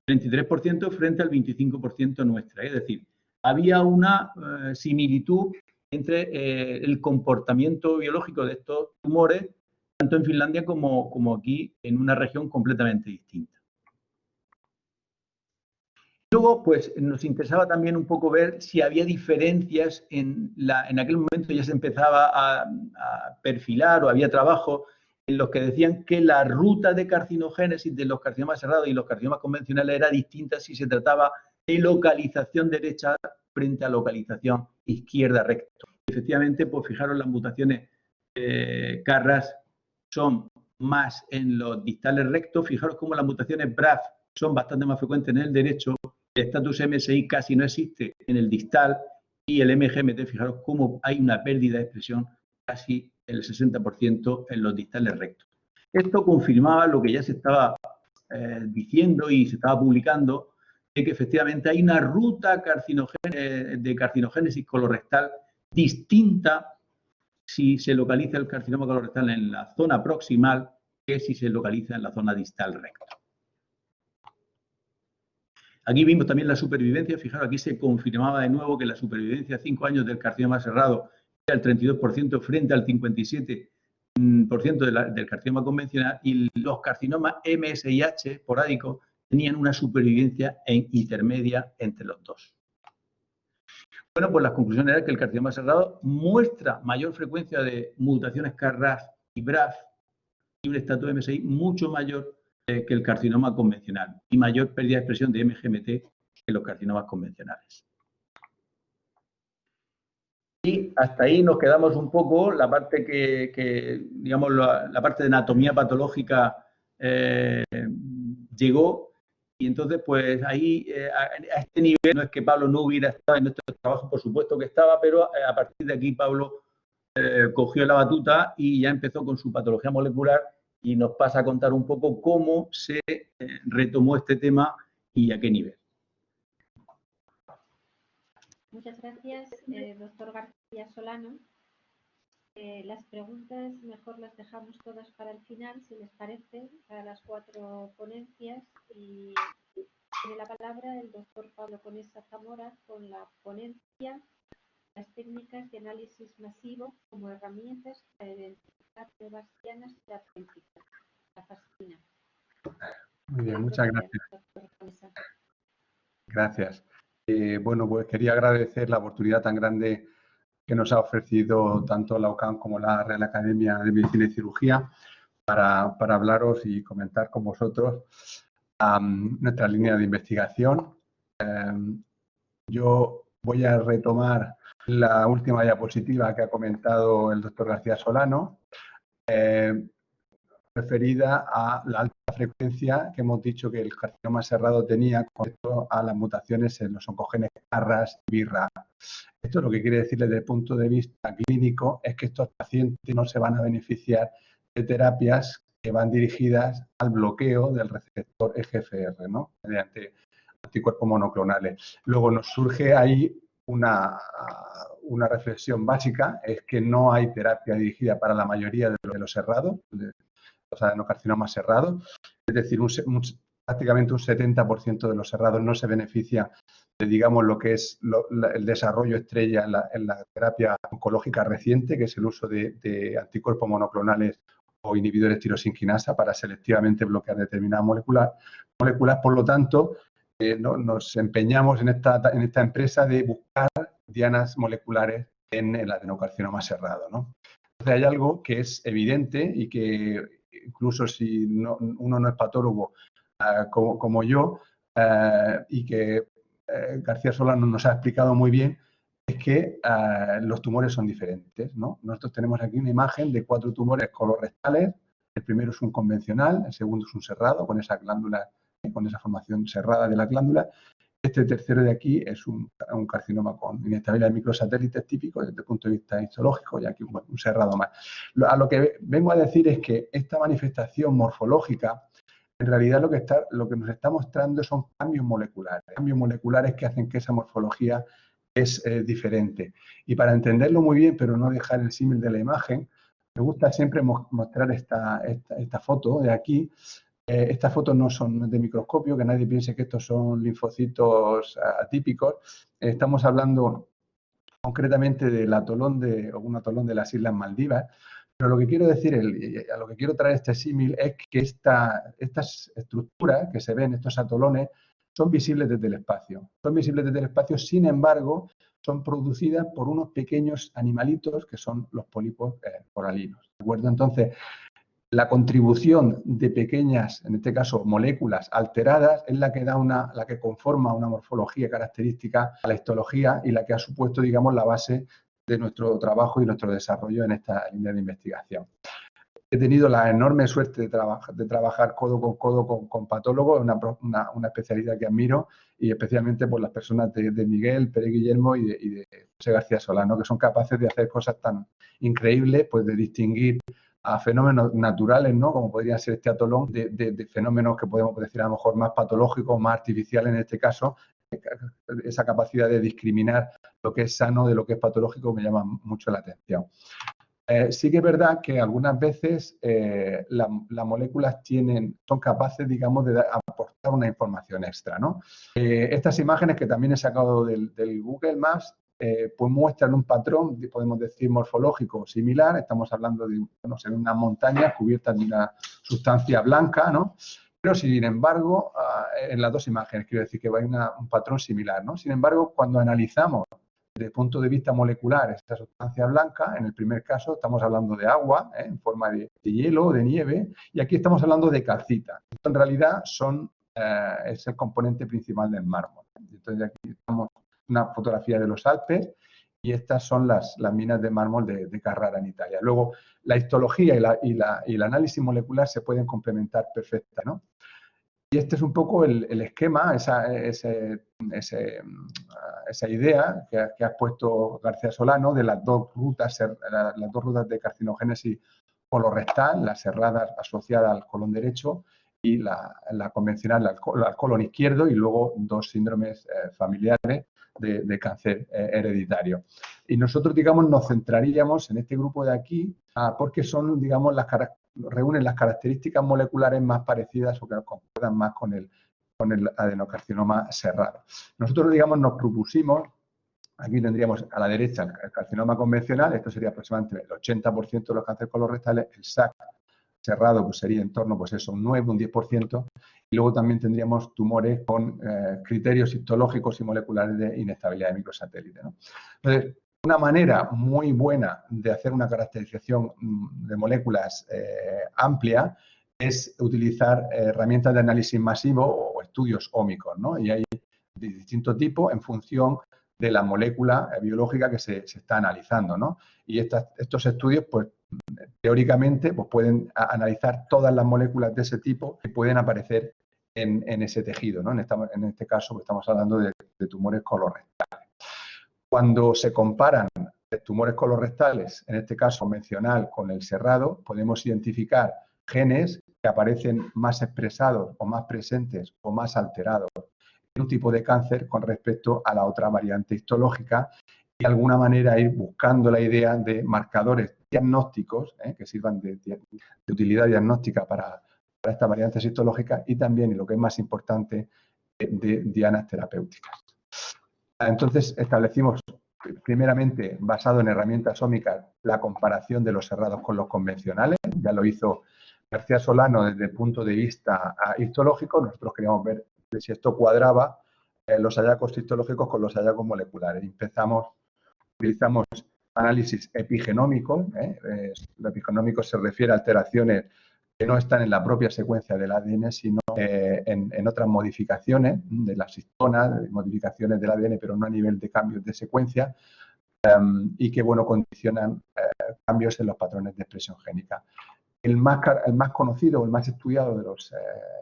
33% frente al 25% nuestra. Es decir, había una similitud entre el comportamiento biológico de estos tumores, tanto en Finlandia como aquí, en una región completamente distinta. Luego, pues, nos interesaba también un poco ver si había diferencias en aquel momento ya se empezaba a perfilar o había trabajo en los que decían que la ruta de carcinogénesis de los carcinomas cerrados y los carcinomas convencionales era distinta si se trataba de localización derecha frente a localización izquierda recto. Efectivamente, pues fijaros, las mutaciones KRAS son más en los distales rectos. Fijaros cómo las mutaciones BRAF son bastante más frecuentes en el derecho. El estatus MSI casi no existe en el distal y el MGMT, fijaros cómo hay una pérdida de expresión casi el 60% en los distales rectos. Esto confirmaba lo que ya se estaba diciendo y se estaba publicando, de que efectivamente hay una ruta de carcinogénesis colorectal distinta si se localiza el carcinoma colorectal en la zona proximal que si se localiza en la zona distal recta. Aquí vimos también la supervivencia. Fijaros, aquí se confirmaba de nuevo que la supervivencia a 5 años del carcinoma cerrado era el 32% frente al 57% del carcinoma convencional, y los carcinomas MSIH esporádicos tenían una supervivencia intermedia entre los dos. Bueno, pues las conclusiones eran que el carcinoma cerrado muestra mayor frecuencia de mutaciones KRAS y BRAF y un estatus MSI mucho mayor que el carcinoma convencional y mayor pérdida de expresión de MGMT que los carcinomas convencionales. Y hasta ahí nos quedamos un poco. La parte digamos, la parte de anatomía patológica llegó, y entonces pues ahí a este nivel no es que Pablo no hubiera estado en nuestro trabajo, por supuesto que estaba, pero a partir de aquí Pablo cogió la batuta y ya empezó con su patología molecular y nos pasa a contar un poco cómo se retomó este tema y a qué nivel. Muchas gracias, doctor García Solano. Las preguntas mejor las dejamos todas para el final, si les parece, para las 4 ponencias. Y tiene la palabra el doctor Pablo Conesa Zamora con la ponencia Las técnicas de análisis masivo como herramientas para identificar pruebas llanas terapéuticas. La fascina. Muy bien, muchas gracias. Gracias. Bueno, pues quería agradecer la oportunidad tan grande que nos ha ofrecido tanto la UCAM como la Real Academia de Medicina y Cirugía para hablaros y comentar con vosotros nuestra línea de investigación. Yo voy a retomar la última diapositiva que ha comentado el doctor García Solano, referida a la alta frecuencia que hemos dicho que el carcinoma cerrado tenía con respecto a las mutaciones en los oncogenes KRAS y BRAF. Esto lo que quiere decir desde el punto de vista clínico es que estos pacientes no se van a beneficiar de terapias que van dirigidas al bloqueo del receptor EGFR, ¿no? Mediante anticuerpos monoclonales. Luego nos surge ahí una reflexión básica, es que no hay terapia dirigida para la mayoría de los cerrados, los adenocarcinomas cerrados, es decir, prácticamente un 70% de los cerrados no se beneficia de, digamos, lo que es el desarrollo estrella en la terapia oncológica reciente, que es el uso de anticuerpos monoclonales o inhibidores tirosinquinasa para selectivamente bloquear determinadas moléculas. Por lo tanto, nos empeñamos en esta empresa de buscar dianas moleculares en el adenocarcinoma cerrado, ¿no? Entonces hay algo que es evidente y que incluso si uno no es patólogo como yo y que García Solano nos ha explicado muy bien, es que los tumores son diferentes, ¿no? Nosotros tenemos aquí una imagen de 4 tumores colorectales. El primero es un convencional, el segundo es un cerrado con esa glándula, con esa formación cerrada de la glándula. Este tercero de aquí es un carcinoma con inestabilidad de microsatélites típico desde el punto de vista histológico y aquí un cerrado más. A lo que vengo a decir es que esta manifestación morfológica, en realidad lo que nos está mostrando son cambios moleculares que hacen que esa morfología es diferente. Y para entenderlo muy bien, pero no dejar el símil de la imagen, me gusta siempre mostrar esta foto de aquí. Estas fotos no son de microscopio, que nadie piense que estos son linfocitos atípicos. Estamos hablando concretamente del atolón un atolón de las Islas Maldivas. Pero lo que quiero decir, a lo que quiero traer este símil es que estas estructuras que se ven, estos atolones, son visibles desde el espacio. Son visibles desde el espacio, sin embargo, son producidas por unos pequeños animalitos que son los pólipos coralinos. ¿De acuerdo? Entonces, la contribución de pequeñas, en este caso, moléculas alteradas es la que la que conforma una morfología característica a la histología y la que ha supuesto, digamos, la base de nuestro trabajo y nuestro desarrollo en esta línea de investigación. He tenido la enorme suerte de trabajar codo con codo con patólogos, una especialidad que admiro, y especialmente por las personas de Miguel, Pérez Guillermo y de José García Solano, que son capaces de hacer cosas tan increíbles, pues de distinguir a fenómenos naturales, ¿no? Como podría ser este atolón, de fenómenos que podemos decir a lo mejor más patológicos, más artificiales en este caso. Esa capacidad de discriminar lo que es sano de lo que es patológico me llama mucho la atención. Sí que es verdad que algunas veces las moléculas son capaces, digamos, de aportar una información extra, ¿no? Estas imágenes que también he sacado del Google Maps, pues muestran un patrón, podemos decir, morfológico similar. Estamos hablando de unas montañas cubiertas de una sustancia blanca, ¿no? Pero, sin embargo, en las dos imágenes, quiero decir que hay un patrón similar, ¿no? Sin embargo, cuando analizamos desde el punto de vista molecular esta sustancia blanca, en el primer caso estamos hablando de agua, en forma de hielo, de nieve, y aquí estamos hablando de calcita. Esto en realidad es el componente principal del mármol. Entonces aquí estamos una fotografía de los Alpes y estas son las minas de mármol de Carrara en Italia. Luego, la histología y el análisis molecular se pueden complementar perfectamente, ¿no? Y este es un poco el esquema, esa idea que ha puesto García Solano de las dos rutas de carcinogénesis colorectal, las cerradas asociadas al colon derecho y la convencional al colon izquierdo, y luego dos síndromes familiares de cáncer hereditario. Y nosotros, digamos, nos centraríamos en este grupo de aquí porque son, digamos, reúnen las características moleculares más parecidas o que concuerdan más con el adenocarcinoma cerrado. Nosotros, digamos, nos propusimos, aquí tendríamos a la derecha el carcinoma convencional, esto sería aproximadamente el 80% de los cánceres colorectales, el SAC cerrado pues sería en torno, pues eso, un 9, un 10%, y luego también tendríamos tumores con criterios histológicos y moleculares de inestabilidad de microsatélite, ¿no? Entonces, Una manera muy buena de hacer una caracterización de moléculas amplia es utilizar herramientas de análisis masivo o estudios ómicos, ¿no? Y hay de distinto tipo en función de la molécula biológica que se está analizando, ¿no? Y estos estudios, pues, teóricamente, pues, pueden analizar todas las moléculas de ese tipo que pueden aparecer en ese tejido, ¿no? En este caso, pues, estamos hablando de tumores colorectales. Cuando se comparan tumores colorectales, en este caso convencional, con el cerrado, podemos identificar genes que aparecen más expresados o más presentes o más alterados en un tipo de cáncer con respecto a la otra variante histológica y de alguna manera ir buscando la idea de marcadores diagnósticos que sirvan de utilidad diagnóstica para estas variantes histológicas y también, y lo que es más importante, de dianas terapéuticas. Entonces, establecimos primeramente, basado en herramientas ómicas, la comparación de los cerrados con los convencionales. Ya lo hizo García Solano desde el punto de vista histológico. Nosotros queríamos ver si esto cuadraba los hallazgos histológicos con los hallazgos moleculares. Utilizamos análisis epigenómicos. Lo epigenómico se refiere a alteraciones que no están en la propia secuencia del ADN, sino en otras modificaciones de las histonas, modificaciones del ADN, pero no a nivel de cambios de secuencia, y que, bueno, condicionan cambios en los patrones de expresión génica. El más conocido o el más estudiado de los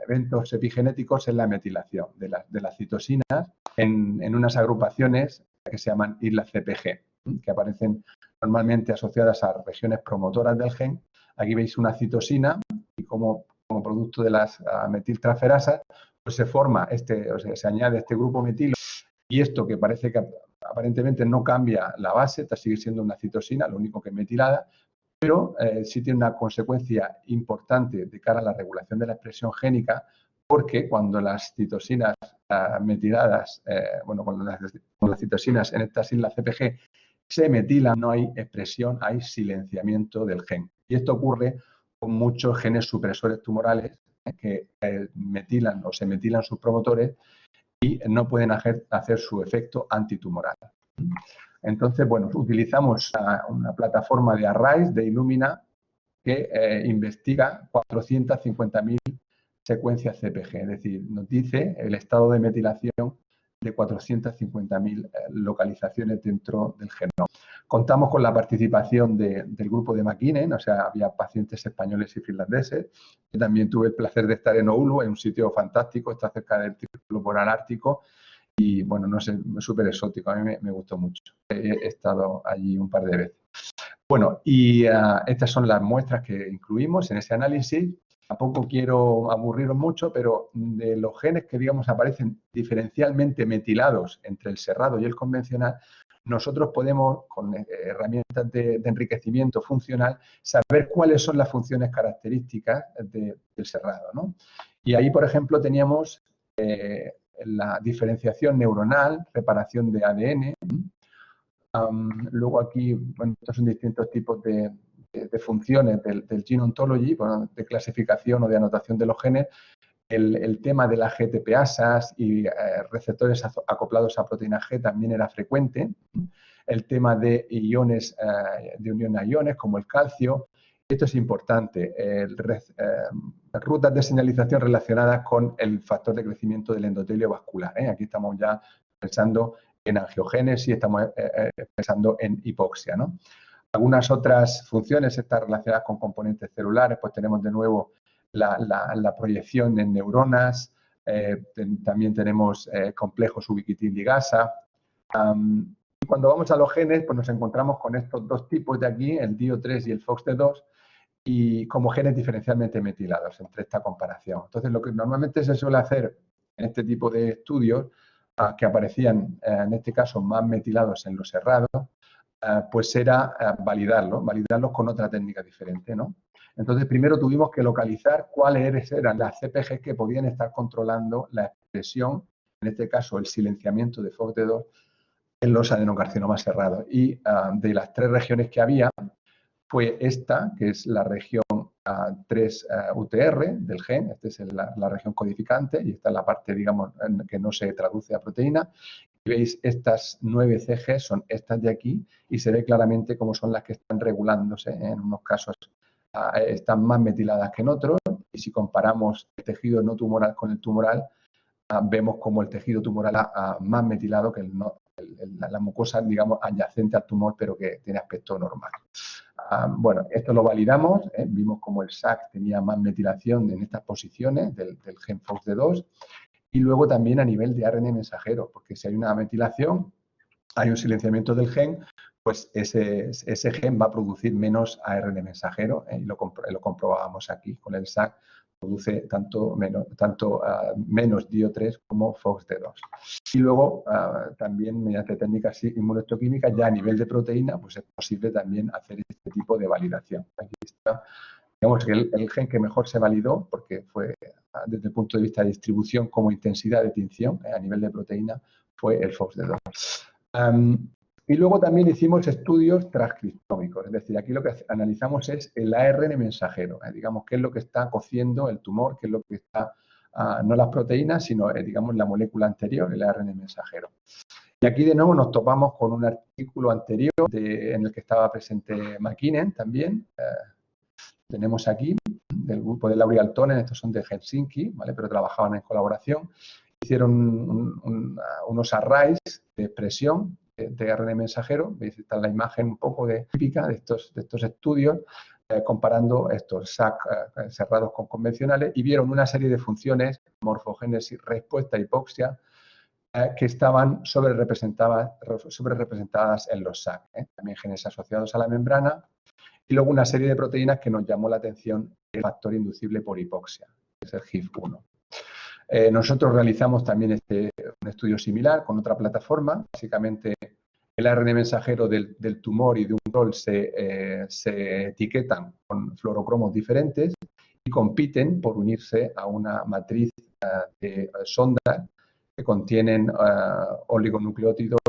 eventos epigenéticos es la metilación de las citosinas en unas agrupaciones que se llaman islas CpG, que aparecen normalmente asociadas a regiones promotoras del gen. Aquí veis una citosina y como producto de las metiltransferasas, pues se forma se añade este grupo metilo, y esto, que parece que aparentemente no cambia la base, sigue siendo una citosina, lo único que es metilada, pero sí tiene una consecuencia importante de cara a la regulación de la expresión génica, porque cuando las citosinas metiladas, cuando las citosinas en estas islas CpG se metilan, no hay expresión, hay silenciamiento del gen. Y esto ocurre con muchos genes supresores tumorales que metilan o se metilan sus promotores y no pueden hacer su efecto antitumoral. Entonces, bueno, utilizamos una plataforma de Arrays, de Illumina, que investiga 450.000 secuencias CpG, es decir, nos dice el estado de metilación de 450.000 localizaciones dentro del genoma. Contamos con la participación del grupo de McKinnon, o sea, había pacientes españoles y finlandeses. Yo también tuve el placer de estar en Oulu, en un sitio fantástico, está cerca del Círculo Polar Ártico, y, bueno, no sé, súper exótico, a mí me gustó mucho. He estado allí un par de veces. Bueno, y estas son las muestras que incluimos en ese análisis. Tampoco quiero aburriros mucho, pero de los genes que, digamos, aparecen diferencialmente metilados entre el cerrado y el convencional, nosotros podemos, con herramientas de enriquecimiento funcional, saber cuáles son las funciones características del cerrado, ¿no? Y ahí, por ejemplo, teníamos la diferenciación neuronal, reparación de ADN. Luego aquí, bueno, estos son distintos tipos de funciones del Gene Ontology, bueno, de clasificación o de anotación de los genes. El tema de las GTPasas y receptores acoplados a proteína G también era frecuente. El tema de iones, de unión a iones, como el calcio. Esto es importante. Rutas de señalización relacionadas con el factor de crecimiento del endotelio vascular. Aquí estamos ya pensando en angiogénesis, estamos pensando en hipoxia, ¿no? Algunas otras funciones están relacionadas con componentes celulares, pues tenemos de nuevo la proyección en neuronas, también tenemos complejos ubiquitin ligasa. Y cuando vamos a los genes, pues nos encontramos con estos dos tipos de aquí, el DIO3 y el FOXT2, y como genes diferencialmente metilados entre esta comparación. Entonces, lo que normalmente se suele hacer en este tipo de estudios, que aparecían, en este caso, más metilados en los cerrados, pues era validarlos con otra técnica diferente, ¿no? Entonces, primero tuvimos que localizar cuáles eran las CpG que podían estar controlando la expresión, en este caso el silenciamiento de FOXT2, en los adenocarcinomas cerrados. Y de las 3 regiones que había, fue esta, que es la región 3-UTR del gen. Esta es la región codificante y esta es la parte, digamos, que no se traduce a proteína. Veis, estas 9 CG son estas de aquí y se ve claramente cómo son las que están regulándose. En unos casos están más metiladas que en otros, y si comparamos el tejido no tumoral con el tumoral, vemos como el tejido tumoral más metilado que la mucosa, digamos, adyacente al tumor, pero que tiene aspecto normal. Bueno, esto lo validamos, vimos como el SAC tenía más metilación en estas posiciones del gen FOXD2, y luego también a nivel de ARN mensajero, porque si hay una metilación, hay un silenciamiento del gen, pues ese gen va a producir menos ARN mensajero, y lo comprobábamos aquí con el SAC, produce tanto menos DIO3 como FOXD2. Y luego también mediante técnicas inmunohistoquímicas, ya a nivel de proteína, pues es posible también hacer este tipo de validación. Aquí está, digamos que el gen que mejor se validó, porque fue desde el punto de vista de distribución como intensidad de tinción a nivel de proteína, fue el FOXD2. Y luego también hicimos estudios transcriptómicos, es decir, aquí lo que analizamos es el ARN mensajero, digamos, qué es lo que está cociendo el tumor, qué es lo que está, no las proteínas, sino, digamos, la molécula anterior, el ARN mensajero. Y aquí de nuevo nos topamos con un artículo anterior en el que estaba presente McKinnon también. Tenemos aquí, del grupo de Lauri Aaltonen, estos son de Helsinki, ¿vale? Pero trabajaban en colaboración. Hicieron unos arrays de expresión de ARN mensajero. Veis, esta es la imagen un poco típica de estos estudios, comparando estos SAC cerrados con convencionales, y vieron una serie de funciones, morfogénesis, respuesta, hipoxia, que estaban sobre representadas en los SAC. También genes asociados a la membrana, y luego una serie de proteínas que nos llamó la atención, el factor inducible por hipoxia, que es el HIF1. Nosotros realizamos también un estudio similar con otra plataforma. Básicamente, el ARN mensajero del tumor y de un rol se etiquetan con fluorocromos diferentes y compiten por unirse a una matriz de sondas que contienen oligonucleótidos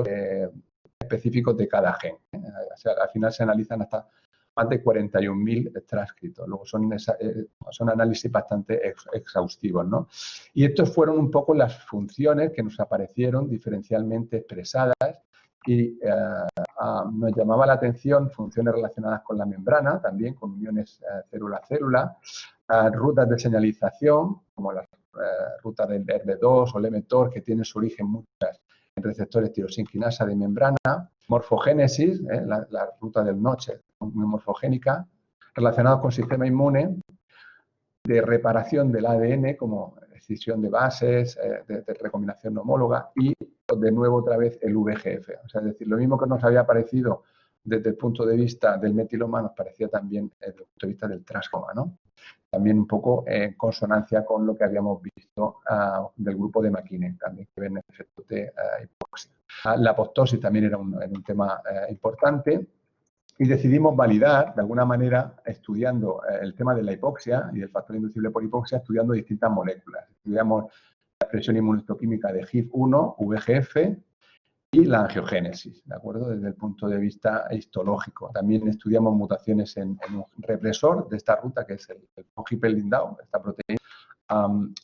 específicos de cada gen. O sea, al final se analizan hasta más de 41.000 transcritos. Luego son análisis bastante exhaustivos, ¿no? Y estos fueron un poco las funciones que nos aparecieron diferencialmente expresadas, y nos llamaba la atención funciones relacionadas con la membrana, también con uniones célula-célula, rutas de señalización, como las rutas del ERB2 o el mTOR, que tienen su origen muchas en receptores tirosinquinasa de membrana, morfogénesis, la ruta del Notch, muy morfogénica, relacionados con sistema inmune, de reparación del ADN, como escisión de bases, de recombinación homóloga, y de nuevo otra vez el VGF. O sea, es decir, lo mismo que nos había parecido desde el punto de vista del metiloma, nos parecía también desde el punto de vista del trascoma, ¿no? También un poco en consonancia con lo que habíamos visto del grupo de McKinnon, también que ven efectos de hipoxia. La apoptosis también era un tema importante, y decidimos validar, de alguna manera, estudiando el tema de la hipoxia y del factor inducible por hipoxia, estudiando distintas moléculas. Estudiamos la expresión inmunohistoquímica de HIF1, VGF y la angiogénesis, ¿de acuerdo? Desde el punto de vista histológico. También estudiamos mutaciones en un represor de esta ruta, que es el Hipel-Lindau, esta proteína.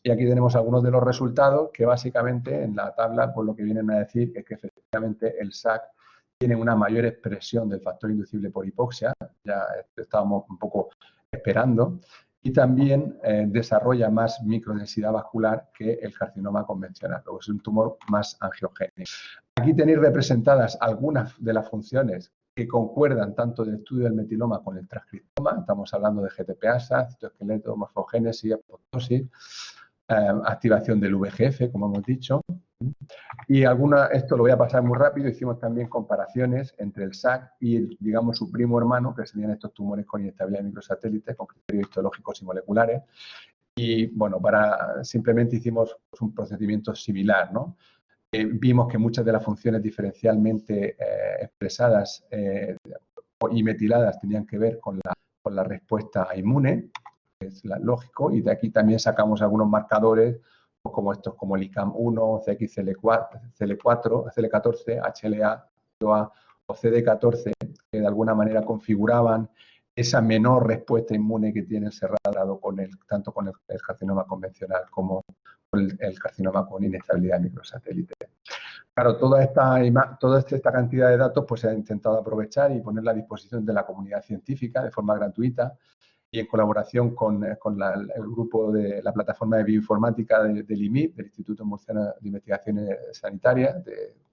Y aquí tenemos algunos de los resultados que básicamente en la tabla, pues lo que vienen a decir es que efectivamente el SAC tiene una mayor expresión del factor inducible por hipoxia, ya estábamos un poco esperando, y también desarrolla más microdensidad vascular que el carcinoma convencional, luego es un tumor más angiogénico. Aquí tenéis representadas algunas de las funciones que concuerdan tanto del estudio del metiloma con el transcriptoma. Estamos hablando de GTPasa, citoesqueleto, morfogénesis, apoptosis, activación del VGF, como hemos dicho. Y esto lo voy a pasar muy rápido, hicimos también comparaciones entre el SAC y, digamos, su primo hermano, que serían estos tumores con inestabilidad de microsatélites, con criterios histológicos y moleculares. Y, bueno, simplemente hicimos un procedimiento similar, ¿no? Vimos que muchas de las funciones diferencialmente expresadas y metiladas tenían que ver con la respuesta inmune, que es lógico, y de aquí también sacamos algunos marcadores como estos, como el ICAM1, CXL4, CL14, HLA, o CD14, que de alguna manera configuraban esa menor respuesta inmune que tiene el cerrado tanto con el carcinoma convencional como con el carcinoma con inestabilidad microsatélite. Claro, toda esta cantidad de datos pues, se ha intentado aprovechar y ponerla a disposición de la comunidad científica de forma gratuita y en colaboración con el grupo de la plataforma de bioinformática del IMIP, del Instituto Murciano de Investigaciones Sanitarias,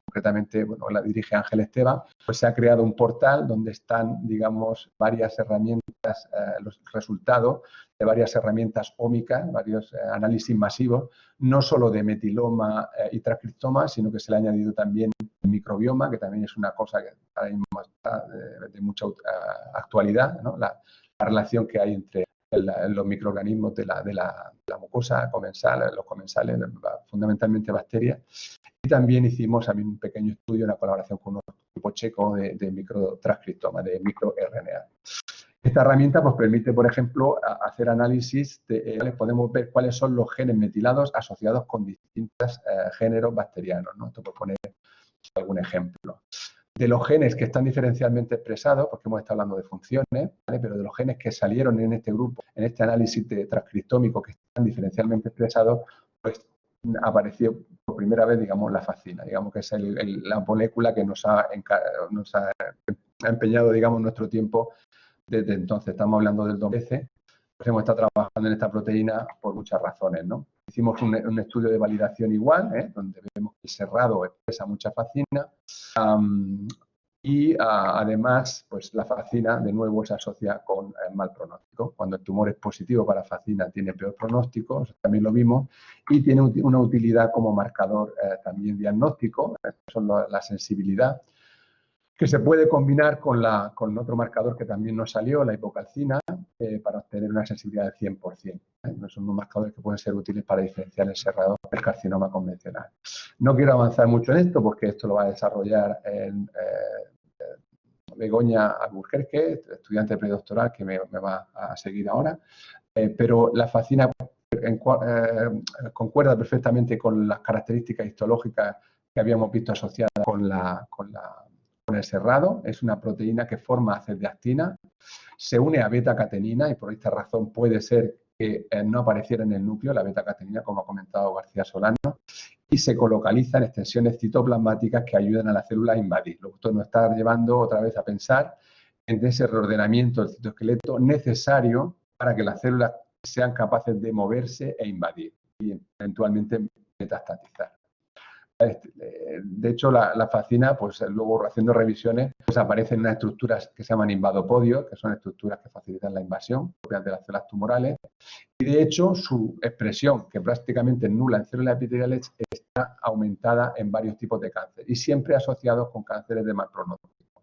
concretamente, bueno, la dirige Ángel Esteban, pues se ha creado un portal donde están, digamos, varias herramientas, los resultados de varias herramientas ómicas, varios análisis masivos, no solo de metiloma y transcriptoma, sino que se le ha añadido también el microbioma, que también es una cosa que ahora mismo está de mucha actualidad, ¿no? La relación que hay entre los microorganismos de la mucosa comensal, los comensales, fundamentalmente bacterias. Y también hicimos un pequeño estudio en la colaboración con un grupo checo de microtranscriptoma, de microRNA. Esta herramienta pues, permite, por ejemplo, hacer análisis podemos ver cuáles son los genes metilados asociados con distintos géneros bacterianos, ¿no? Esto por poner algún ejemplo. De los genes que están diferencialmente expresados, porque hemos estado hablando de funciones, ¿vale? Pero de los genes que salieron en este grupo, en este análisis transcriptómico que están diferencialmente expresados, pues apareció por primera vez, digamos, la facina, digamos que es la molécula que nos ha empeñado, digamos, nuestro tiempo desde entonces. Estamos hablando del 2013, pues hemos estado trabajando en esta proteína por muchas razones, ¿no? Hicimos un estudio de validación igual, donde vemos que el cerrado expresa mucha facina y además pues la facina de nuevo se asocia con mal pronóstico. Cuando el tumor es positivo para facina tiene peor pronóstico, eso también lo vimos, y tiene una utilidad como marcador también diagnóstico, son la sensibilidad, que se puede combinar con otro marcador que también nos salió, la hipocalcina, para obtener una sensibilidad del 100%. Son unos marcadores que pueden ser útiles para diferenciar el cerrado del carcinoma convencional. No quiero avanzar mucho en esto porque esto lo va a desarrollar Begoña Alburquerque, estudiante predoctoral que me va a seguir ahora, pero la facina concuerda perfectamente con las características histológicas que habíamos visto asociadas con el cerrado. Es una proteína que forma haces de actina, se une a beta-catenina y por esta razón puede ser que no apareciera en el núcleo la beta-catenina, como ha comentado García Solano, y se colocaliza en extensiones citoplasmáticas que ayudan a la célula a invadirlo. Esto nos está llevando otra vez a pensar en ese reordenamiento del citoesqueleto necesario para que las células sean capaces de moverse e invadir y eventualmente metastatizar. De hecho, la facina, pues luego haciendo revisiones, pues aparecen unas estructuras que se llaman invadopodios, que son estructuras que facilitan la invasión propias de las células tumorales. Y de hecho, su expresión, que prácticamente es nula en células epiteliales, está aumentada en varios tipos de cáncer y siempre asociados con cánceres de mal pronóstico.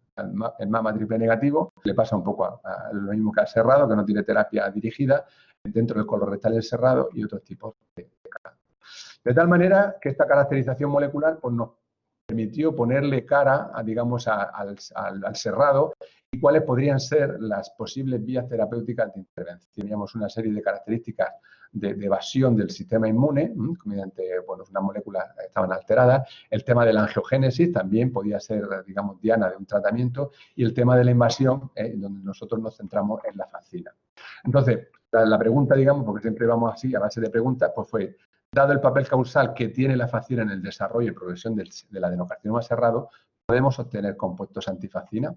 El mama triple negativo le pasa un poco a lo mismo que al cerrado, que no tiene terapia dirigida, dentro del colorectal del cerrado y otros tipos de cáncer. De tal manera que esta caracterización molecular pues, nos permitió ponerle cara, digamos, al cerrado y cuáles podrían ser las posibles vías terapéuticas de intervención. Teníamos una serie de características de evasión del sistema inmune, mediante bueno, unas moléculas que estaban alteradas. El tema de la angiogénesis también podía ser, digamos, diana de un tratamiento. Y el tema de la invasión, donde nosotros nos centramos en la facina. Entonces, la pregunta, digamos, porque siempre vamos así, a base de preguntas, pues fue, dado el papel causal que tiene la facina en el desarrollo y progresión del adenocarcinoma cerrado, ¿podemos obtener compuestos antifacina?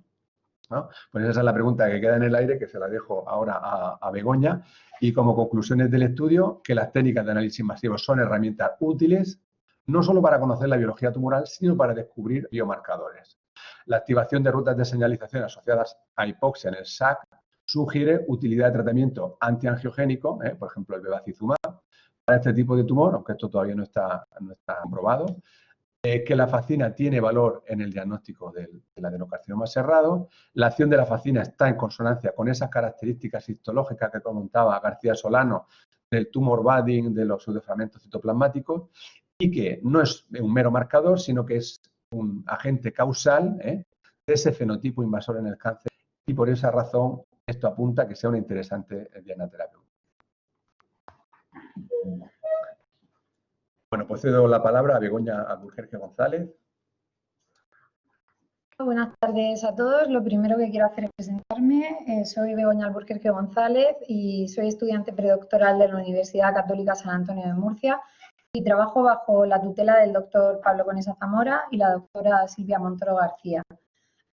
¿No? Pues esa es la pregunta que queda en el aire, que se la dejo ahora a Begoña. Y como conclusiones del estudio, que las técnicas de análisis masivo son herramientas útiles, no solo para conocer la biología tumoral, sino para descubrir biomarcadores. La activación de rutas de señalización asociadas a hipoxia en el SAC sugiere utilidad de tratamiento antiangiogénico, por ejemplo, el bevacizumab, para este tipo de tumor, aunque esto todavía no está comprobado. Que la facina tiene valor en el diagnóstico del adenocarcinoma cerrado. La acción de la facina está en consonancia con esas características histológicas que comentaba García Solano del tumor budding, de los pseudofragmentos citoplasmáticos, y que no es un mero marcador, sino que es un agente causal de ese fenotipo invasor en el cáncer, y por esa razón esto apunta a que sea una interesante diana terapéutica. Bueno, pues cedo la palabra a Begoña Alburquerque González. Buenas tardes a todos. Lo primero que quiero hacer es presentarme. Soy Begoña Alburquerque González y soy estudiante predoctoral de la Universidad Católica San Antonio de Murcia y trabajo bajo la tutela del doctor Pablo Conesa Zamora y la doctora Silvia Montoro García.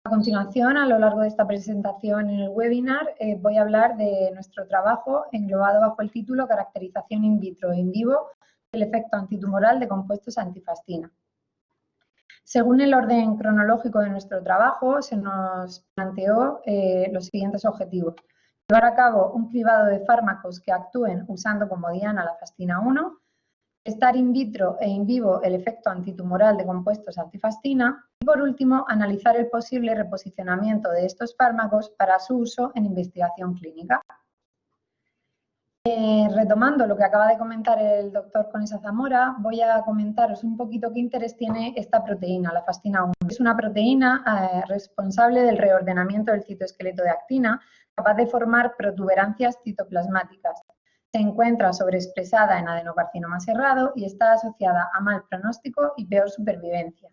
A continuación, a lo largo de esta presentación en el webinar, voy a hablar de nuestro trabajo englobado bajo el título Caracterización in vitro e in vivo del efecto antitumoral de compuestos antifascina. Según el orden cronológico de nuestro trabajo, se nos planteó los siguientes objetivos. Llevar a cabo un cribado de fármacos que actúen usando como diana la fascina 1, testar in vitro e in vivo el efecto antitumoral de compuestos antifascina y, por último, analizar el posible reposicionamiento de estos fármacos para su uso en investigación clínica. Retomando lo que acaba de comentar el doctor Conesa Zamora, voy a comentaros un poquito qué interés tiene esta proteína, la fascina 1. Es una proteína responsable del reordenamiento del citoesqueleto de actina, capaz de formar protuberancias citoplasmáticas. Se encuentra sobreexpresada en adenocarcinoma cerrado y está asociada a mal pronóstico y peor supervivencia.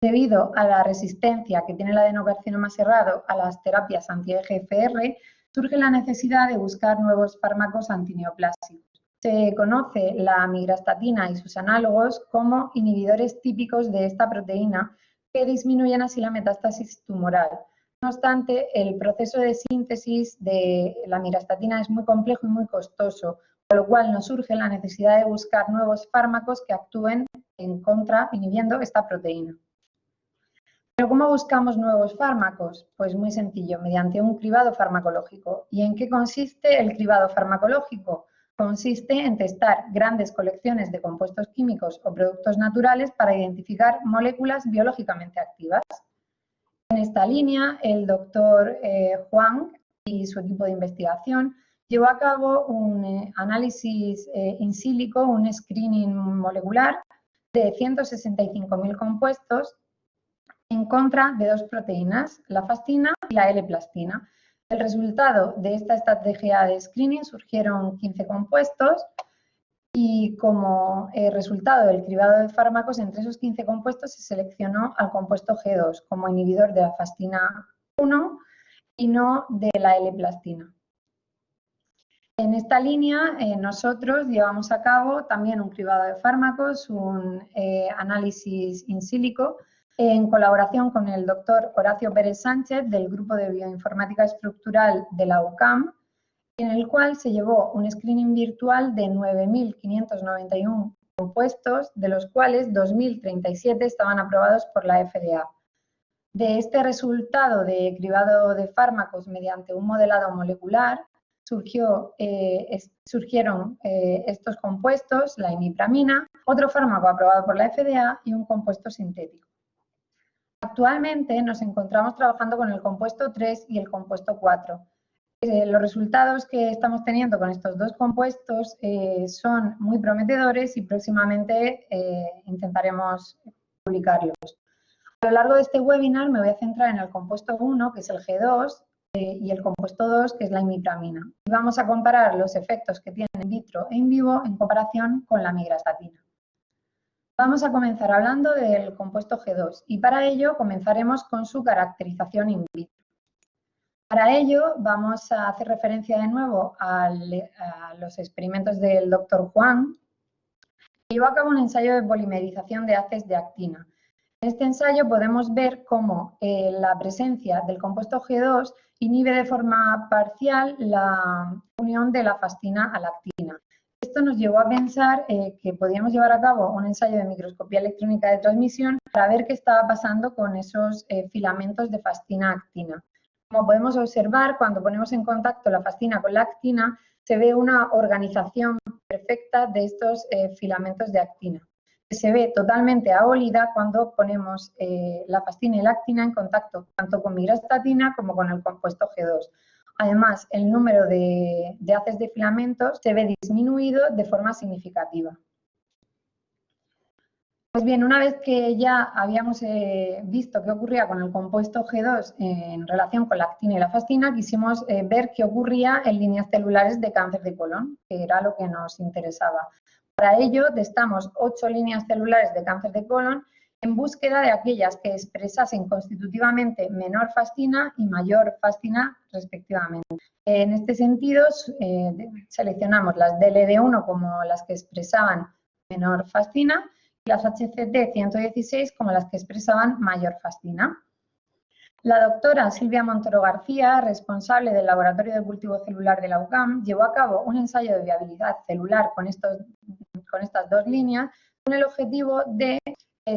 Debido a la resistencia que tiene el adenocarcinoma cerrado a las terapias anti-EGFR, surge la necesidad de buscar nuevos fármacos antineoplásicos. Se conoce la migrastatina y sus análogos como inhibidores típicos de esta proteína que disminuyen así la metástasis tumoral. No obstante, el proceso de síntesis de la migrastatina es muy complejo y muy costoso, con lo cual nos surge la necesidad de buscar nuevos fármacos que actúen en contra, inhibiendo esta proteína. ¿Pero cómo buscamos nuevos fármacos? Pues muy sencillo, mediante un cribado farmacológico. ¿Y en qué consiste el cribado farmacológico? Consiste en testar grandes colecciones de compuestos químicos o productos naturales para identificar moléculas biológicamente activas. En esta línea, el doctor Huang y su equipo de investigación llevó a cabo un análisis in silico, un screening molecular de 165.000 compuestos en contra de dos proteínas, la fascina y la L-plastina. El resultado de esta estrategia de screening surgieron 15 compuestos y como resultado del cribado de fármacos, entre esos 15 compuestos se seleccionó al compuesto G2 como inhibidor de la fascina 1 y no de la L-plastina. En esta línea, nosotros llevamos a cabo también un cribado de fármacos, un análisis in silico, en colaboración con el doctor Horacio Pérez Sánchez del Grupo de Bioinformática Estructural de la UCAM, en el cual se llevó un screening virtual de 9.591 compuestos, de los cuales 2.037 estaban aprobados por la FDA. De este resultado de cribado de fármacos mediante un modelado molecular, surgieron estos compuestos, la imipramina, otro fármaco aprobado por la FDA y un compuesto sintético. Actualmente nos encontramos trabajando con el compuesto 3 y el compuesto 4. Los resultados que estamos teniendo con estos dos compuestos son muy prometedores y próximamente intentaremos publicarlos. A lo largo de este webinar me voy a centrar en el compuesto 1, que es el G2, y el compuesto 2, que es la imipramina. Y vamos a comparar los efectos que tienen in vitro e in vivo en comparación con la migrastatina. Vamos a comenzar hablando del compuesto G2 y para ello comenzaremos con su caracterización in vitro. Para ello vamos a hacer referencia de nuevo a los experimentos del doctor Huang, que llevó a cabo un ensayo de polimerización de haces de actina. En este ensayo podemos ver cómo la presencia del compuesto G2 inhibe de forma parcial la unión de la fascina a la actina. Esto nos llevó a pensar que podíamos llevar a cabo un ensayo de microscopía electrónica de transmisión para ver qué estaba pasando con esos filamentos de fascina-actina. Como podemos observar, cuando ponemos en contacto la fascina con la actina, se ve una organización perfecta de estos filamentos de actina, que se ve totalmente abolida cuando ponemos la fascina y la actina en contacto tanto con migrastatina como con el compuesto G2. Además, el número de haces de filamentos se ve disminuido de forma significativa. Pues bien, una vez que ya habíamos visto qué ocurría con el compuesto G2 en relación con la actina y la fascina, quisimos ver qué ocurría en líneas celulares de cáncer de colon, que era lo que nos interesaba. Para ello, testamos 8 líneas celulares de cáncer de colon en búsqueda de aquellas que expresasen constitutivamente menor fascina y mayor fascina respectivamente. En este sentido, seleccionamos las DLD1 como las que expresaban menor fascina y las HCT116 como las que expresaban mayor fascina. La doctora Silvia Montero García, responsable del Laboratorio de Cultivo Celular de la UCAM, llevó a cabo un ensayo de viabilidad celular con estas dos líneas con el objetivo de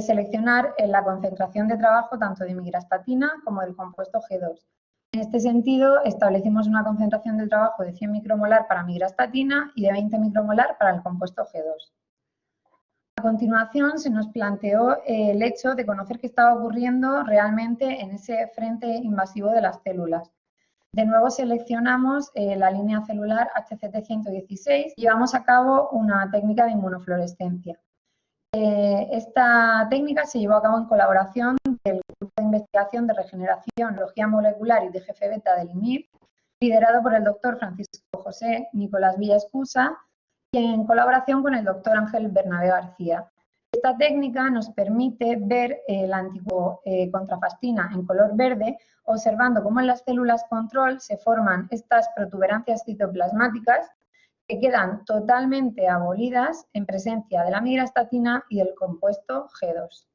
seleccionar la concentración de trabajo tanto de migrastatina como del compuesto G2. En este sentido, establecimos una concentración de trabajo de 100 micromolar para migrastatina y de 20 micromolar para el compuesto G2. A continuación, se nos planteó el hecho de conocer qué estaba ocurriendo realmente en ese frente invasivo de las células. De nuevo seleccionamos la línea celular HCT116 y llevamos a cabo una técnica de inmunofluorescencia. Esta técnica se llevó a cabo en colaboración del Grupo de Investigación de Regeneración, Biología Molecular y TGF-beta del IMIR, liderado por el doctor Francisco José Nicolás Villaescusa, y en colaboración con el doctor Ángel Bernabé García. Esta técnica nos permite ver la anticontrafastina en color verde, observando cómo en las células control se forman estas protuberancias citoplasmáticas que quedan totalmente abolidas en presencia de la migrastatina y del compuesto G2.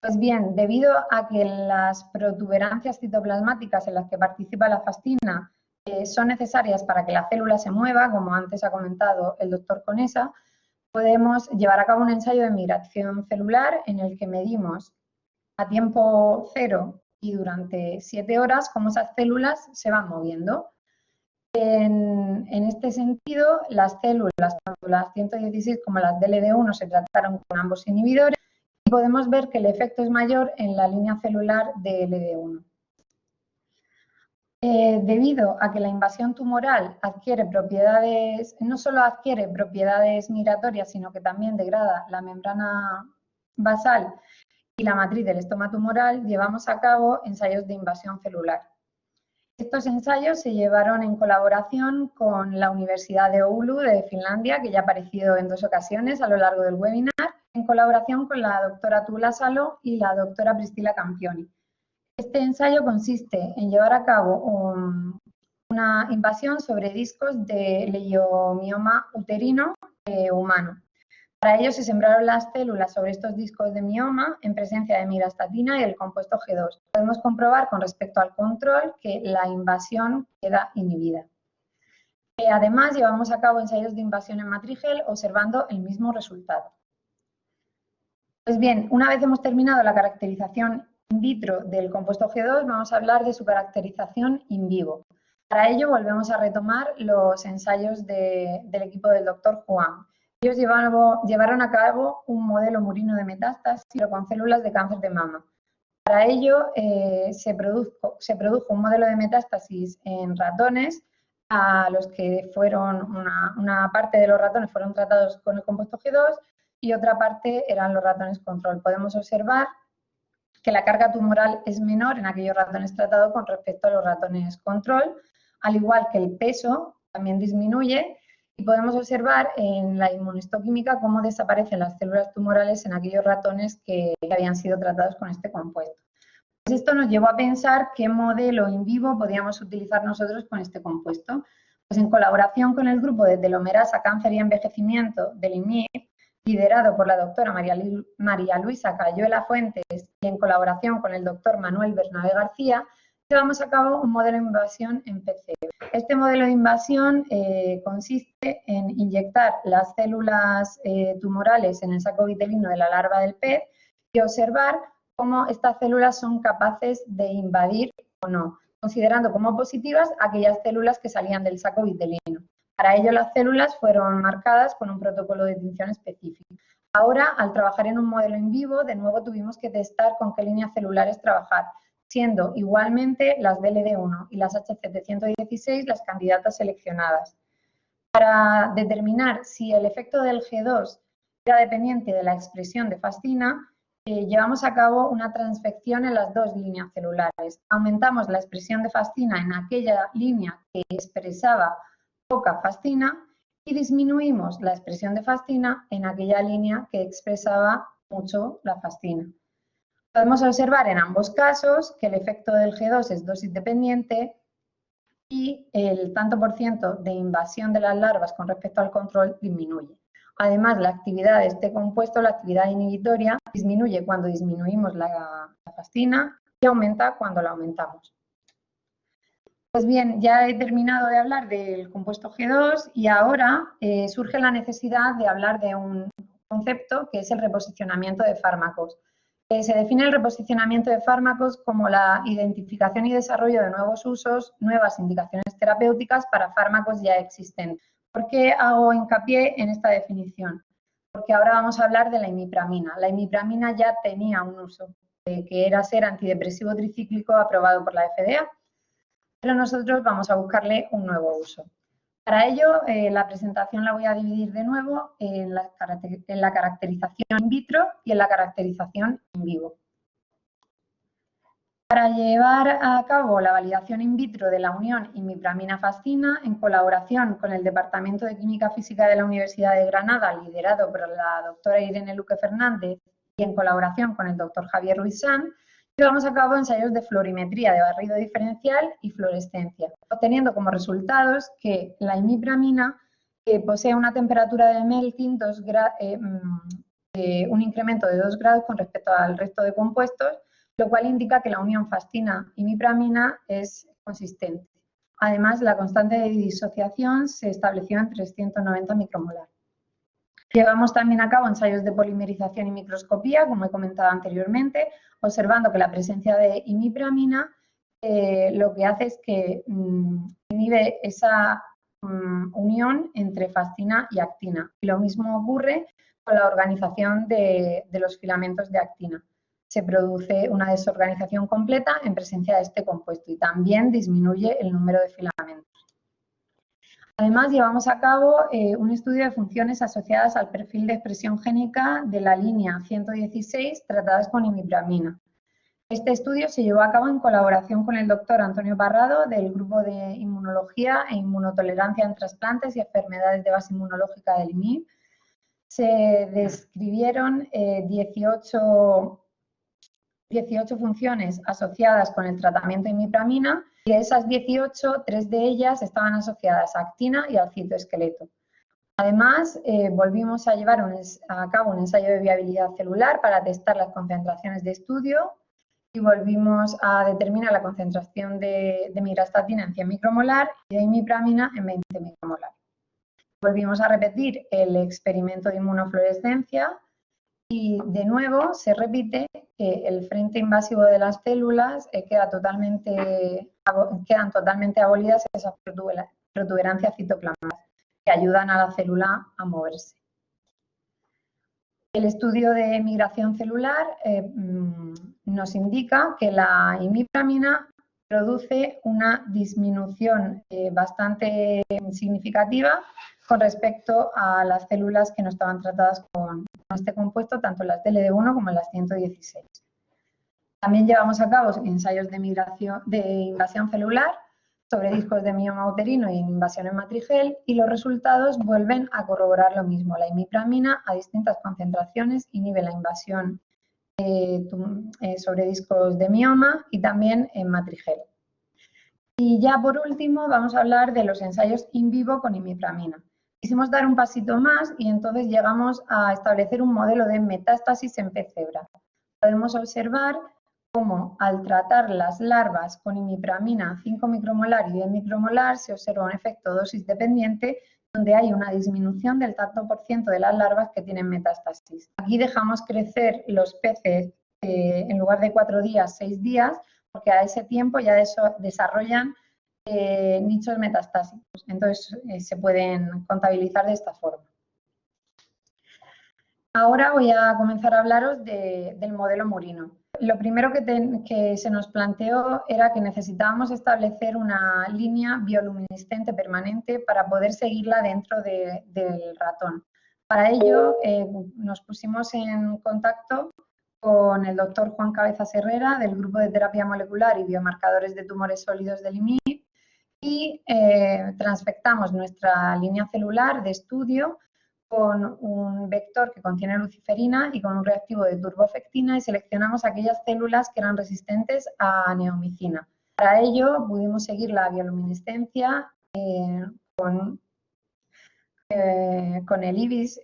Pues bien, debido a que las protuberancias citoplasmáticas en las que participa la fascina son necesarias para que la célula se mueva, como antes ha comentado el doctor Conesa, podemos llevar a cabo un ensayo de migración celular en el que medimos a tiempo cero y durante 7 horas cómo esas células se van moviendo. En este sentido, las células, tanto las 116 como las DLD1, se trataron con ambos inhibidores y podemos ver que el efecto es mayor en la línea celular de LD1. Debido a que la invasión tumoral adquiere propiedades, no solo adquiere propiedades migratorias, sino que también degrada la membrana basal y la matriz del estoma tumoral, llevamos a cabo ensayos de invasión celular. Estos ensayos se llevaron en colaboración con la Universidad de Oulu de Finlandia, que ya ha aparecido en 2 ocasiones a lo largo del webinar, en colaboración con la doctora Tula Salo y la doctora Priscila Campioni. Este ensayo consiste en llevar a cabo una invasión sobre discos de leiomioma uterino humano. Para ello se sembraron las células sobre estos discos de mioma en presencia de migrastatina y el compuesto G2. Podemos comprobar con respecto al control que la invasión queda inhibida. Además, llevamos a cabo ensayos de invasión en matrigel observando el mismo resultado. Pues bien, una vez hemos terminado la caracterización in vitro del compuesto G2, vamos a hablar de su caracterización in vivo. Para ello volvemos a retomar los ensayos del equipo del doctor Juan. Ellos llevaron a cabo un modelo murino de metástasis, pero con células de cáncer de mama. Para ello se produjo un modelo de metástasis en ratones, a los que una parte de los ratones fueron tratados con el compuesto G2 y otra parte eran los ratones control. Podemos observar que la carga tumoral es menor en aquellos ratones tratados con respecto a los ratones control, al igual que el peso también disminuye, y podemos observar en la inmunohistoquímica cómo desaparecen las células tumorales en aquellos ratones que habían sido tratados con este compuesto. Pues esto nos llevó a pensar qué modelo in vivo podíamos utilizar nosotros con este compuesto. Pues en colaboración con el grupo de telomerasa, cáncer y envejecimiento del IMIR, liderado por la doctora María Luisa Cayuela Fuentes y en colaboración con el doctor Manuel Bernabé García, llevamos a cabo un modelo de invasión en PC. Este modelo de invasión consiste en inyectar las células tumorales en el saco vitelino de la larva del pez y observar cómo estas células son capaces de invadir o no, considerando como positivas aquellas células que salían del saco vitelino. Para ello, las células fueron marcadas con un protocolo de tinción específico. Ahora, al trabajar en un modelo in vivo, de nuevo tuvimos que testar con qué líneas celulares trabajar, siendo igualmente las DLD1 y las HCT116 las candidatas seleccionadas. Para determinar si el efecto del G2 era dependiente de la expresión de fascina, llevamos a cabo una transfección en las 2 líneas celulares. Aumentamos la expresión de fascina en aquella línea que expresaba poca fascina y disminuimos la expresión de fascina en aquella línea que expresaba mucho la fascina. Podemos observar en ambos casos que el efecto del G2 es dosis dependiente y el tanto por ciento de invasión de las larvas con respecto al control disminuye. Además, la actividad de este compuesto, la actividad inhibitoria, disminuye cuando disminuimos la fascina y aumenta cuando la aumentamos. Pues bien, ya he terminado de hablar del compuesto G2 y ahora surge la necesidad de hablar de un concepto que es el reposicionamiento de fármacos. Se define el reposicionamiento de fármacos como la identificación y desarrollo de nuevos usos, nuevas indicaciones terapéuticas para fármacos ya existentes. ¿Por qué hago hincapié en esta definición? Porque ahora vamos a hablar de la imipramina. La imipramina ya tenía un uso, que era ser antidepresivo tricíclico aprobado por la FDA, pero nosotros vamos a buscarle un nuevo uso. Para ello, la presentación la voy a dividir de nuevo en la caracterización in vitro y en la caracterización in vivo. Para llevar a cabo la validación in vitro de la unión imipramina-fascina, en colaboración con el Departamento de Química Física de la Universidad de Granada, liderado por la doctora Irene Luque Fernández, y en colaboración con el doctor Javier Ruiz-San, llevamos a cabo ensayos de fluorimetría de barrido diferencial y fluorescencia, obteniendo como resultados que la imipramina posee una temperatura de melting un incremento de 2 grados con respecto al resto de compuestos, lo cual indica que la unión fascina-imipramina es consistente. Además, la constante de disociación se estableció en 390 micromolar. Llevamos también a cabo ensayos de polimerización y microscopía, como he comentado anteriormente, observando que la presencia de imipramina lo que hace es que inhibe esa unión entre fascina y actina. Y lo mismo ocurre con la organización de los filamentos de actina. Se produce una desorganización completa en presencia de este compuesto y también disminuye el número de filamentos. Además, llevamos a cabo un estudio de funciones asociadas al perfil de expresión génica de la línea 116 tratadas con imipramina. Este estudio se llevó a cabo en colaboración con el doctor Antonio Parrado del Grupo de Inmunología e Inmunotolerancia en Trasplantes y Enfermedades de Base Inmunológica del IMIP. Se describieron 18 funciones asociadas con el tratamiento de imipramina y de esas 18, 3 de ellas estaban asociadas a actina y al citoesqueleto. Además, volvimos a llevar a cabo un ensayo de viabilidad celular para testar las concentraciones de estudio y volvimos a determinar la concentración de mirastatina en 100 micromolar y de imipramina en 20 micromolar. Volvimos a repetir el experimento de inmunofluorescencia y de nuevo se repite que el frente invasivo de las células quedan totalmente abolidas esas protuberancias citoplasmáticas que ayudan a la célula a moverse. El estudio de migración celular nos indica que la imipramina produce una disminución bastante significativa con respecto a las células que no estaban tratadas con este compuesto, tanto las DLD1 como las 116. También llevamos a cabo ensayos de invasión celular sobre discos de mioma uterino y invasión en matrigel y los resultados vuelven a corroborar lo mismo. La imipramina a distintas concentraciones inhibe la invasión sobre discos de mioma y también en matrigel. Y ya por último vamos a hablar de los ensayos in vivo con imipramina. Quisimos dar un pasito más y entonces llegamos a establecer un modelo de metástasis en pez cebra. Podemos observar cómo al tratar las larvas con imipramina 5 micromolar y 10 micromolar se observa un efecto dosis dependiente donde hay una disminución del tanto por ciento de las larvas que tienen metástasis. Aquí dejamos crecer los peces en lugar de 4 días, 6 días, porque a ese tiempo ya desarrollan nichos metastásicos. Entonces se pueden contabilizar de esta forma. Ahora voy a comenzar a hablaros del modelo murino. Lo primero que se nos planteó era que necesitábamos establecer una línea bioluminiscente permanente para poder seguirla dentro del ratón. Para ello nos pusimos en contacto con el doctor Juan Cabezas Herrera del Grupo de Terapia Molecular y Biomarcadores de Tumores Sólidos del IMIP y transfectamos nuestra línea celular de estudio con un vector que contiene luciferina y con un reactivo de turbofectina y seleccionamos aquellas células que eran resistentes a neomicina. Para ello pudimos seguir la bioluminiscencia con el IBIS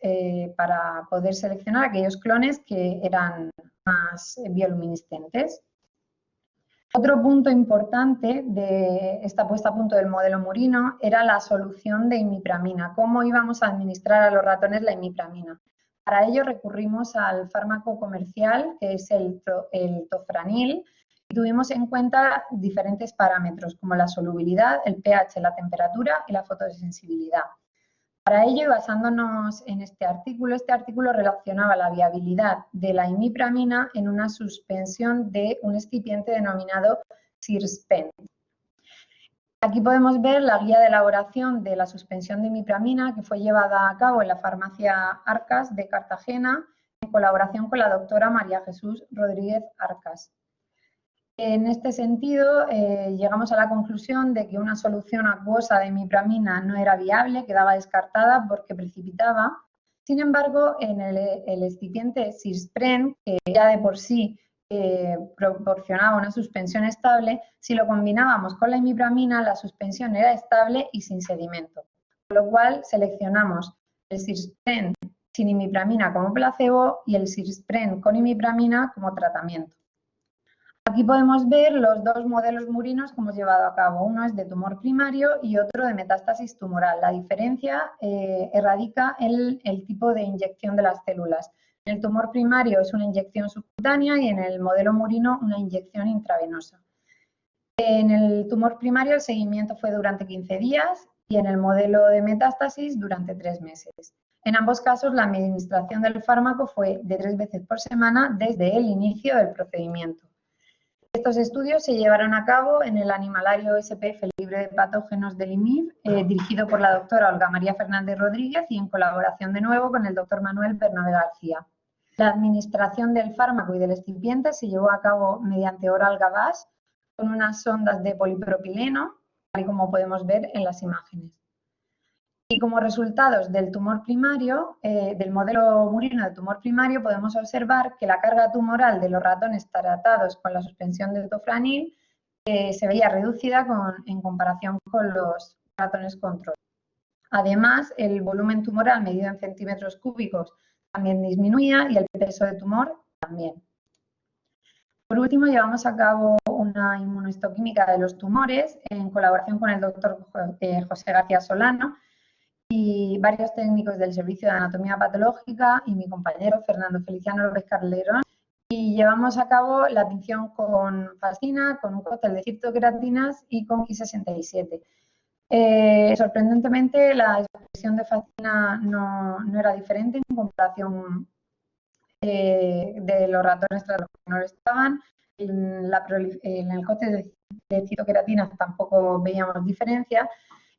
para poder seleccionar aquellos clones que eran más bioluminiscentes. Otro punto importante de esta puesta a punto del modelo murino era la solución de imipramina, cómo íbamos a administrar a los ratones la imipramina. Para ello recurrimos al fármaco comercial, que es el tofranil, y tuvimos en cuenta diferentes parámetros como la solubilidad, el pH, la temperatura y la fotosensibilidad. Para ello, y basándonos en este artículo relacionaba la viabilidad de la imipramina en una suspensión de un excipiente denominado Sirspent. Aquí podemos ver la guía de elaboración de la suspensión de imipramina que fue llevada a cabo en la farmacia Arcas de Cartagena en colaboración con la doctora María Jesús Rodríguez Arcas. En este sentido, llegamos a la conclusión de que una solución acuosa de imipramina no era viable, quedaba descartada porque precipitaba. Sin embargo, en el excipiente Sirspren, que ya de por sí proporcionaba una suspensión estable, si lo combinábamos con la imipramina, la suspensión era estable y sin sedimento. Con lo cual, seleccionamos el Sirspren sin imipramina como placebo y el Sirspren con imipramina como tratamiento. Aquí podemos ver los dos modelos murinos que hemos llevado a cabo. Uno es de tumor primario y otro de metástasis tumoral. La diferencia radica en el tipo de inyección de las células. En el tumor primario es una inyección subcutánea y en el modelo murino una inyección intravenosa. En el tumor primario el seguimiento fue durante 15 días y en el modelo de metástasis durante 3 meses. En ambos casos la administración del fármaco fue de 3 veces por semana desde el inicio del procedimiento. Estos estudios se llevaron a cabo en el animalario SPF libre de patógenos del IMIF, dirigido por la doctora Olga María Fernández Rodríguez y en colaboración de nuevo con el doctor Manuel Bernabé García. La administración del fármaco y del excipiente se llevó a cabo mediante oral gavage con unas sondas de polipropileno, tal y como podemos ver en las imágenes. Y como resultados del tumor primario, del modelo murino de tumor primario, podemos observar que la carga tumoral de los ratones tratados con la suspensión de tofranil se veía reducida en comparación con los ratones control. Además, el volumen tumoral medido en centímetros cúbicos también disminuía y el peso de tumor también. Por último, llevamos a cabo una inmunohistoquímica de los tumores en colaboración con el doctor José García Solano y varios técnicos del Servicio de Anatomía Patológica y mi compañero Fernando Feliciano López Carlerón, y llevamos a cabo la tinción con fascina, con un cóctel de citoqueratinas y con Ki67. Sorprendentemente, la expresión de fascina no era diferente en comparación de los ratones tratados que no lo estaban. En el cóctel de citoqueratinas tampoco veíamos diferencia.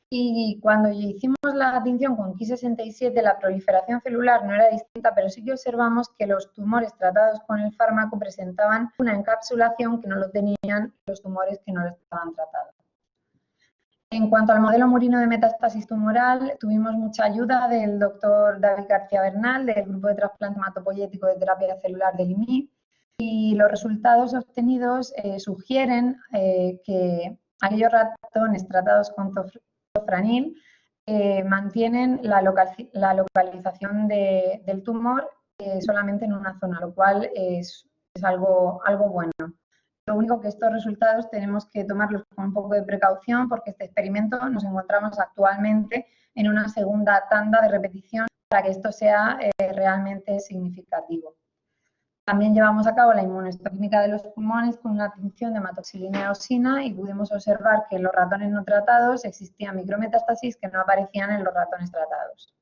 Y cuando hicimos la tinción con Ki67, la proliferación celular no era distinta, pero sí que observamos que los tumores tratados con el fármaco presentaban una encapsulación que no lo tenían los tumores que no lo estaban tratados. En cuanto al modelo murino de metástasis tumoral, tuvimos mucha ayuda del doctor David García Bernal, del Grupo de Trasplante Hematopoyético de Terapia Celular del IMIF, y los resultados obtenidos sugieren que aquellos ratones tratados con tofranil mantienen la localización del tumor solamente en una zona, lo cual es algo bueno. Lo único que estos resultados tenemos que tomarlos con un poco de precaución porque este experimento nos encontramos actualmente en una segunda tanda de repetición para que esto sea realmente significativo. También llevamos a cabo la inmunohistoquímica de los pulmones con una tinción de hematoxilina eosina y pudimos observar que en los ratones no tratados existían micrometástasis que no aparecían en los ratones tratados.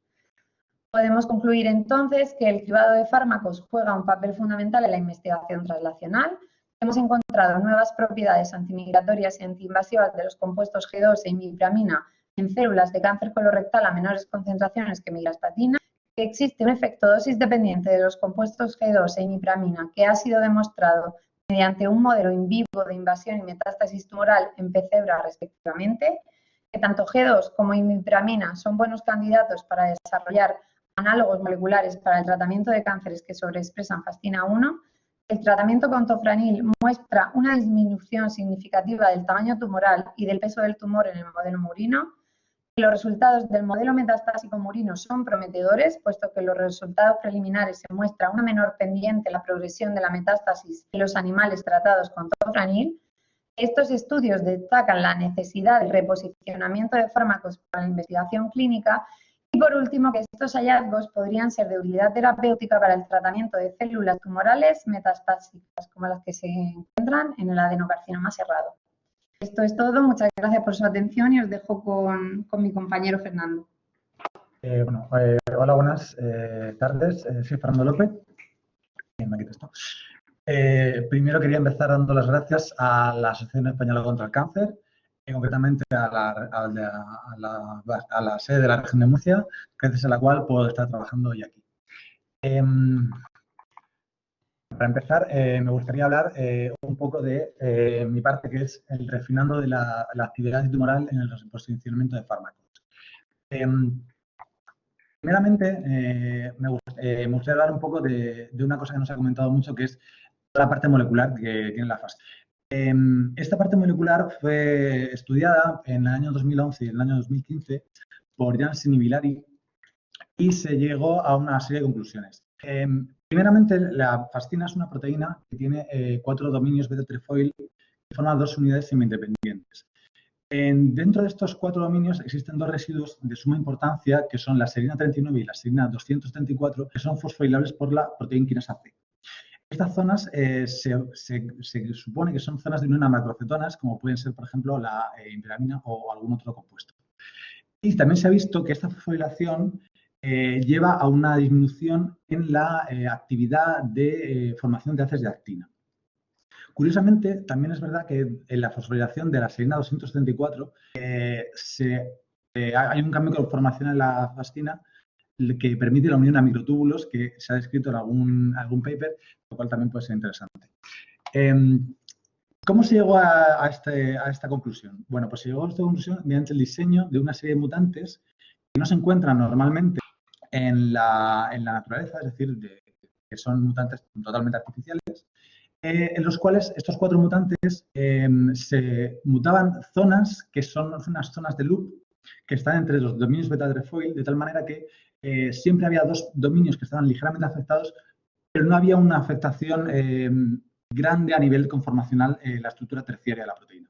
Podemos concluir entonces que el cribado de fármacos juega un papel fundamental en la investigación translacional. Hemos encontrado nuevas propiedades antimigratorias y antiinvasivas de los compuestos G2 e imipramina en células de cáncer colorectal a menores concentraciones que migrastatina, que existe un efecto dosis dependiente de los compuestos G2 e imipramina que ha sido demostrado mediante un modelo in vivo de invasión y metástasis tumoral en P. cebra respectivamente, que tanto G2 como imipramina son buenos candidatos para desarrollar análogos moleculares para el tratamiento de cánceres que sobreexpresan fascina-1, el tratamiento con tofranil muestra una disminución significativa del tamaño tumoral y del peso del tumor en el modelo murino. Los resultados del modelo metastásico murino son prometedores, puesto que en los resultados preliminares se muestra una menor pendiente la progresión de la metástasis en los animales tratados con tofranil. Estos estudios destacan la necesidad del reposicionamiento de fármacos para la investigación clínica y, por último, que estos hallazgos podrían ser de utilidad terapéutica para el tratamiento de células tumorales metastásicas, como las que se encuentran en el adenocarcinoma cerrado. Esto es todo. Muchas gracias por su atención y os dejo con mi compañero Fernando. Hola, buenas tardes. Soy Fernando López. Me quito esto. Primero quería empezar dando las gracias a la Asociación Española contra el Cáncer, concretamente a la sede de la región de Murcia, gracias a la cual puedo estar trabajando hoy aquí. Para empezar, me gustaría hablar un poco de mi parte, que es el refinando de la actividad tumoral en el posicionamiento de fármacos. Primeramente, me gustaría hablar un poco de una cosa que no se ha comentado mucho, que es la parte molecular que tiene la FAST. Esta parte molecular fue estudiada en el año 2011 y en el año 2015 por Janssen y Villari y se llegó a una serie de conclusiones. Primeramente, la fascina es una proteína que tiene 4 dominios beta-trefoil que forman 2 unidades semi-independientes. Dentro de estos 4 dominios existen 2 residuos de suma importancia, que son la serina 39 y la serina 234, que son fosforilables por la proteína quinasa C. Estas zonas se supone que son zonas de unión a macrocetonas, como pueden ser, por ejemplo, la imperamina o algún otro compuesto. Y también se ha visto que esta fosforilación lleva a una disminución en la actividad de formación de haces de actina. Curiosamente, también es verdad que en la fosforilación de la serina 234 hay un cambio de formación en la fascina que permite la unión a microtúbulos, que se ha descrito en algún paper, lo cual también puede ser interesante. ¿Cómo se llegó a esta conclusión? Bueno, pues se llegó a esta conclusión mediante el diseño de una serie de mutantes que no se encuentran normalmente en la naturaleza, es decir, que son mutantes totalmente artificiales, en los cuales estos 4 mutantes se mutaban zonas que son unas zonas de loop que están entre los dominios beta-trefoil, de tal manera que siempre había 2 dominios que estaban ligeramente afectados, pero no había una afectación grande a nivel conformacional en la estructura terciaria de la proteína.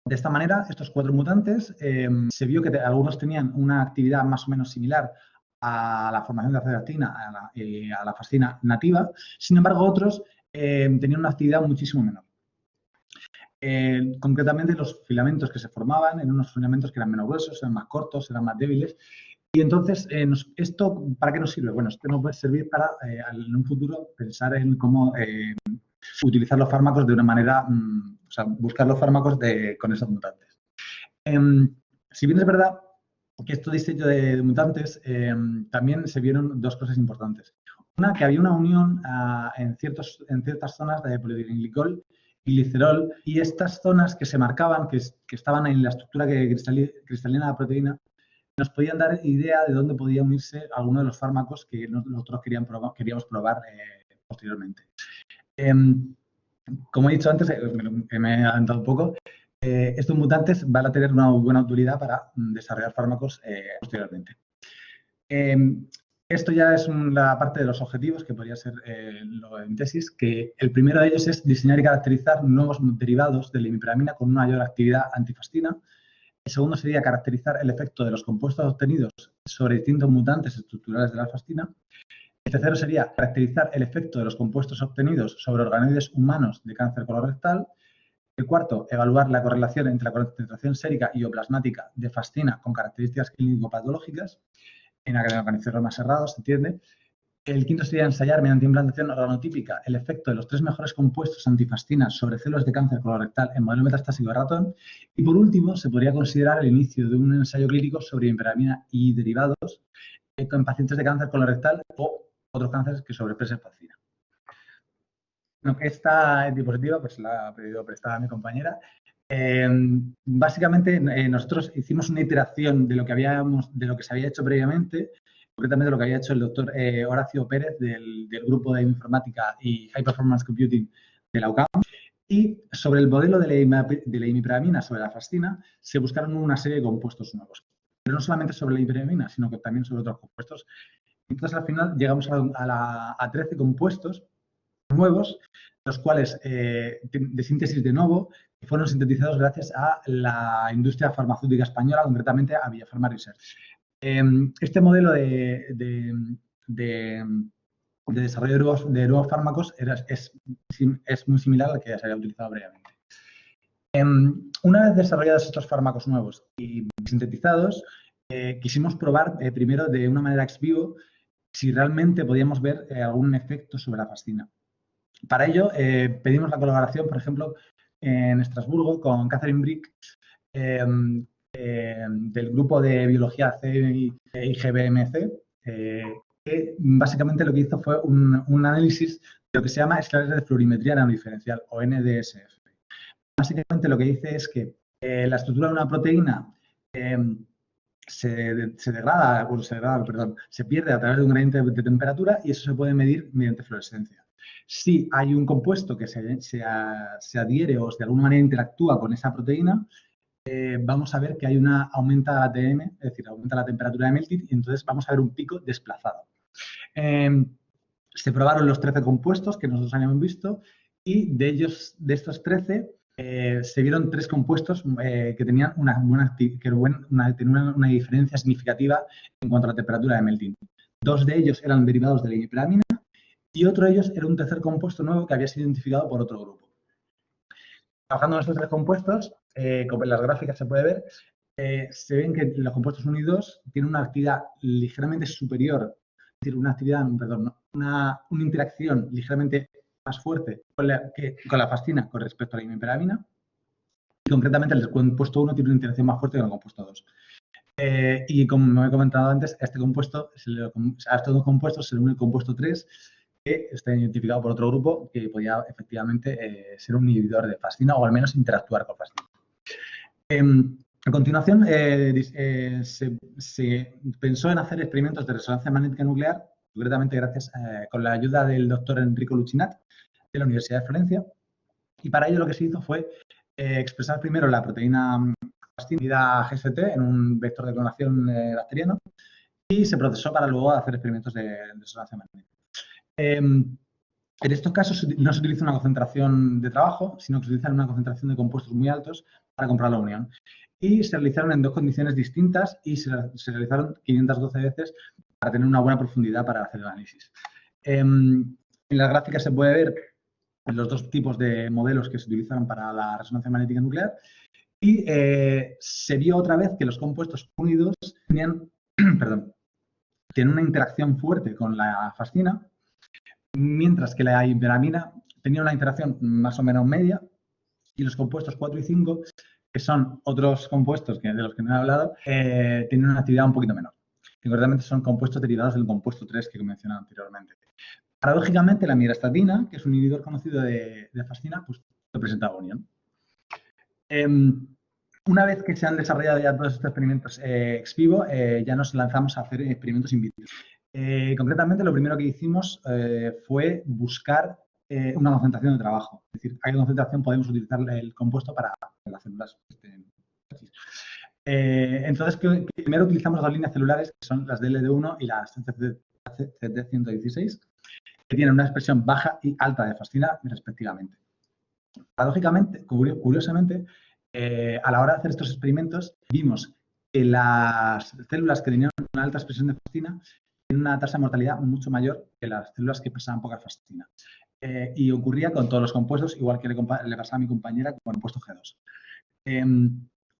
De esta manera, estos 4 mutantes se vio que algunos tenían una actividad más o menos similar a la formación de actina, a la fascina nativa, sin embargo, otros tenían una actividad muchísimo menor. Concretamente, los filamentos que se formaban eran unos filamentos que eran menos gruesos, eran más cortos, eran más débiles. Y entonces, ¿esto para qué nos sirve? Bueno, esto nos puede servir para, en un futuro, pensar en cómo utilizar los fármacos de una manera, o sea, buscar los fármacos con esos mutantes. Si bien es verdad que este diseño de mutantes también se vieron 2 cosas importantes. Una, que había una unión en ciertas zonas de polietilenglicol y glicerol, y estas zonas que se marcaban, que estaban en la estructura cristalina de la proteína, nos podían dar idea de dónde podía unirse alguno de los fármacos que nosotros queríamos probar posteriormente. Como he dicho antes, me he adelantado un poco, estos mutantes van a tener una buena utilidad para desarrollar fármacos posteriormente. Esto ya es la parte de los objetivos, que podría ser en tesis, que el primero de ellos es diseñar y caracterizar nuevos derivados de la imiperamina con una mayor actividad antifascina. El segundo sería caracterizar el efecto de los compuestos obtenidos sobre distintos mutantes estructurales de la fascina. El tercero sería caracterizar el efecto de los compuestos obtenidos sobre organoides humanos de cáncer colorectal. El cuarto, evaluar la correlación entre la concentración sérica y plasmática de fascina con características clínico-patológicas en organizadores cerrados, ¿se entiende? El quinto sería ensayar mediante implantación organotípica el efecto de los 3 mejores compuestos antifascina sobre células de cáncer colorectal en modelo metastásico de ratón. Y por último, se podría considerar el inicio de un ensayo clínico sobre imiperamina y derivados en pacientes de cáncer colorectal o otros cánceres que sobreexpresen fascina. Bueno, esta diapositiva pues la ha pedido prestada a mi compañera. Básicamente, nosotros hicimos una iteración de lo que se había hecho previamente, concretamente lo que había hecho el doctor Horacio Pérez del grupo de informática y High Performance Computing de la UCAM. Y sobre el modelo de la imipramina sobre la fascina, se buscaron una serie de compuestos nuevos. Pero no solamente sobre la imipramina, sino que también sobre otros compuestos. Entonces, al final, llegamos a 13 compuestos nuevos, los cuales de síntesis de novo, que fueron sintetizados gracias a la industria farmacéutica española, concretamente a Villafarma Research. Este modelo de desarrollo de nuevos fármacos es muy similar al que ya se había utilizado previamente. Una vez desarrollados estos fármacos nuevos y sintetizados, quisimos probar primero de una manera ex vivo si realmente podíamos ver algún efecto sobre la fascina. Para ello, pedimos la colaboración, por ejemplo, en Estrasburgo con Catherine Brick, del grupo de biología CIGBMC, que básicamente lo que hizo fue un análisis de lo que se llama escaleras de fluorimetría nano-diferencial, o NDSF. Básicamente lo que dice es que la estructura de una proteína se pierde a través de un gradiente de temperatura y eso se puede medir mediante fluorescencia. Si hay un compuesto que se adhiere o de alguna manera interactúa con esa proteína, vamos a ver que aumenta la ATM, es decir, aumenta la temperatura de melting y entonces vamos a ver un pico desplazado. Se probaron los 13 compuestos que nosotros habíamos visto y de estos 13 se vieron 3 compuestos que tenían una diferencia significativa en cuanto a la temperatura de melting. 2 de ellos eran derivados de la imipramina y otro de ellos era un tercer compuesto nuevo que había sido identificado por otro grupo. Trabajando en estos 3 compuestos, como en las gráficas se puede ver, se ven que los compuestos 1 y 2 tienen una actividad ligeramente superior, es decir, una interacción ligeramente más fuerte con la fascina con respecto a la imipramina. Y concretamente el compuesto 1 tiene una interacción más fuerte con el compuesto 2. Y como me he comentado antes, a estos dos compuestos se le une el compuesto 3, que está identificado por otro grupo que podía efectivamente ser un inhibidor de fascina o al menos interactuar con fascina. A continuación, se pensó en hacer experimentos de resonancia magnética nuclear, concretamente gracias con la ayuda del doctor Enrico Lucinat de la Universidad de Florencia. Y para ello lo que se hizo fue expresar primero la proteína fascina GST en un vector de clonación bacteriano y se procesó para luego hacer experimentos de resonancia magnética. En estos casos no se utiliza una concentración de trabajo, sino que se utiliza una concentración de compuestos muy altos para comprar la unión. Y se realizaron en 2 condiciones distintas y se realizaron 512 veces para tener una buena profundidad para hacer el análisis. En las gráficas se puede ver los 2 tipos de modelos que se utilizaron para la resonancia magnética nuclear y se vio otra vez que los compuestos 1 y 2 tienen una interacción fuerte con la fascina, mientras que la imipramina tenía una interacción más o menos media y los compuestos 4 y 5, que son otros compuestos de los que no he hablado, tienen una actividad un poquito menor. Concretamente son compuestos derivados del compuesto 3 que he mencionado anteriormente. Paradójicamente, la mirastatina, que es un inhibidor conocido de fascina, pues presentaba unión. Una vez que se han desarrollado ya todos estos experimentos ex vivo, ya nos lanzamos a hacer experimentos in vitro. Concretamente, lo primero que hicimos fue buscar una concentración de trabajo. Es decir, a qué concentración podemos utilizar el compuesto para las células. Entonces, primero utilizamos 2 líneas celulares, que son las DLD1 y las CD116, que tienen una expresión baja y alta de fascina, respectivamente. Paradójicamente, curiosamente, a la hora de hacer estos experimentos, vimos que las células que tenían una alta expresión de fascina tienen una tasa de mortalidad mucho mayor que las células que expresaban poca fascina. Y ocurría con todos los compuestos, igual que le pasaba a mi compañera con el compuesto G2.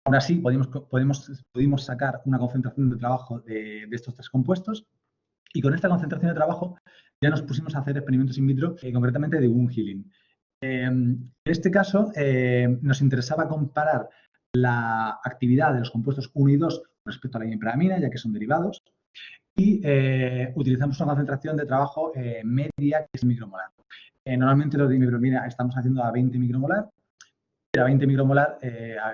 Aún así, pudimos sacar una concentración de trabajo de estos 3 compuestos y con esta concentración de trabajo ya nos pusimos a hacer experimentos in vitro, concretamente de wound healing. En este caso, nos interesaba comparar la actividad de los compuestos 1 y 2 respecto a la imipramina, ya que son derivados, y utilizamos una concentración de trabajo media, que es micromolar. Normalmente los de imipramina estamos haciendo a 20 micromolar, a 20 micromolar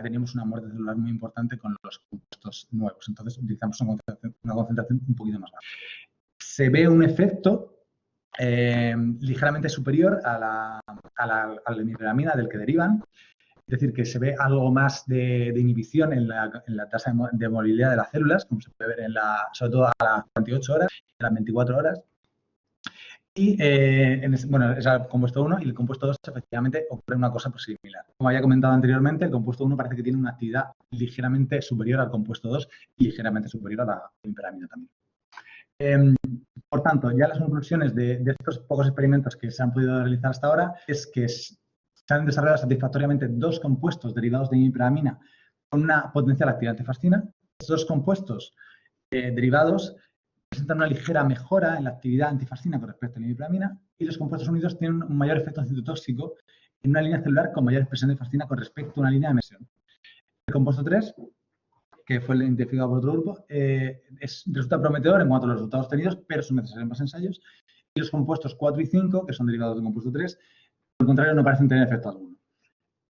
teníamos una muerte celular muy importante con los compuestos nuevos. Entonces utilizamos una concentración un poquito más baja. Se ve un efecto ligeramente superior a la imiperamina del que derivan. Es decir, que se ve algo más de inhibición en la tasa de movilidad de las células, como se puede ver sobre todo a las 48 horas, a las 24 horas. Y, bueno, es el compuesto 1 y el compuesto 2 efectivamente ocurre una cosa pues, similar. Como había comentado anteriormente, el compuesto 1 parece que tiene una actividad ligeramente superior al compuesto 2 y ligeramente superior a la imiperamina también. Por tanto, ya las conclusiones de estos pocos experimentos que se han podido realizar hasta ahora es que se han desarrollado satisfactoriamente 2 compuestos derivados de imiperamina con una potencial actividad antifascina. Estos 2 compuestos derivados presentan una ligera mejora en la actividad antifascina con respecto a la imiperamina y los compuestos unidos tienen un mayor efecto citotóxico en una línea celular con mayor expresión de fascina con respecto a una línea de emisión. El compuesto 3, que fue identificado por otro grupo, resulta prometedor en cuanto a los resultados obtenidos, pero son necesarios más ensayos. Y los compuestos 4 y 5, que son derivados del compuesto 3, por el contrario, no parecen tener efecto alguno.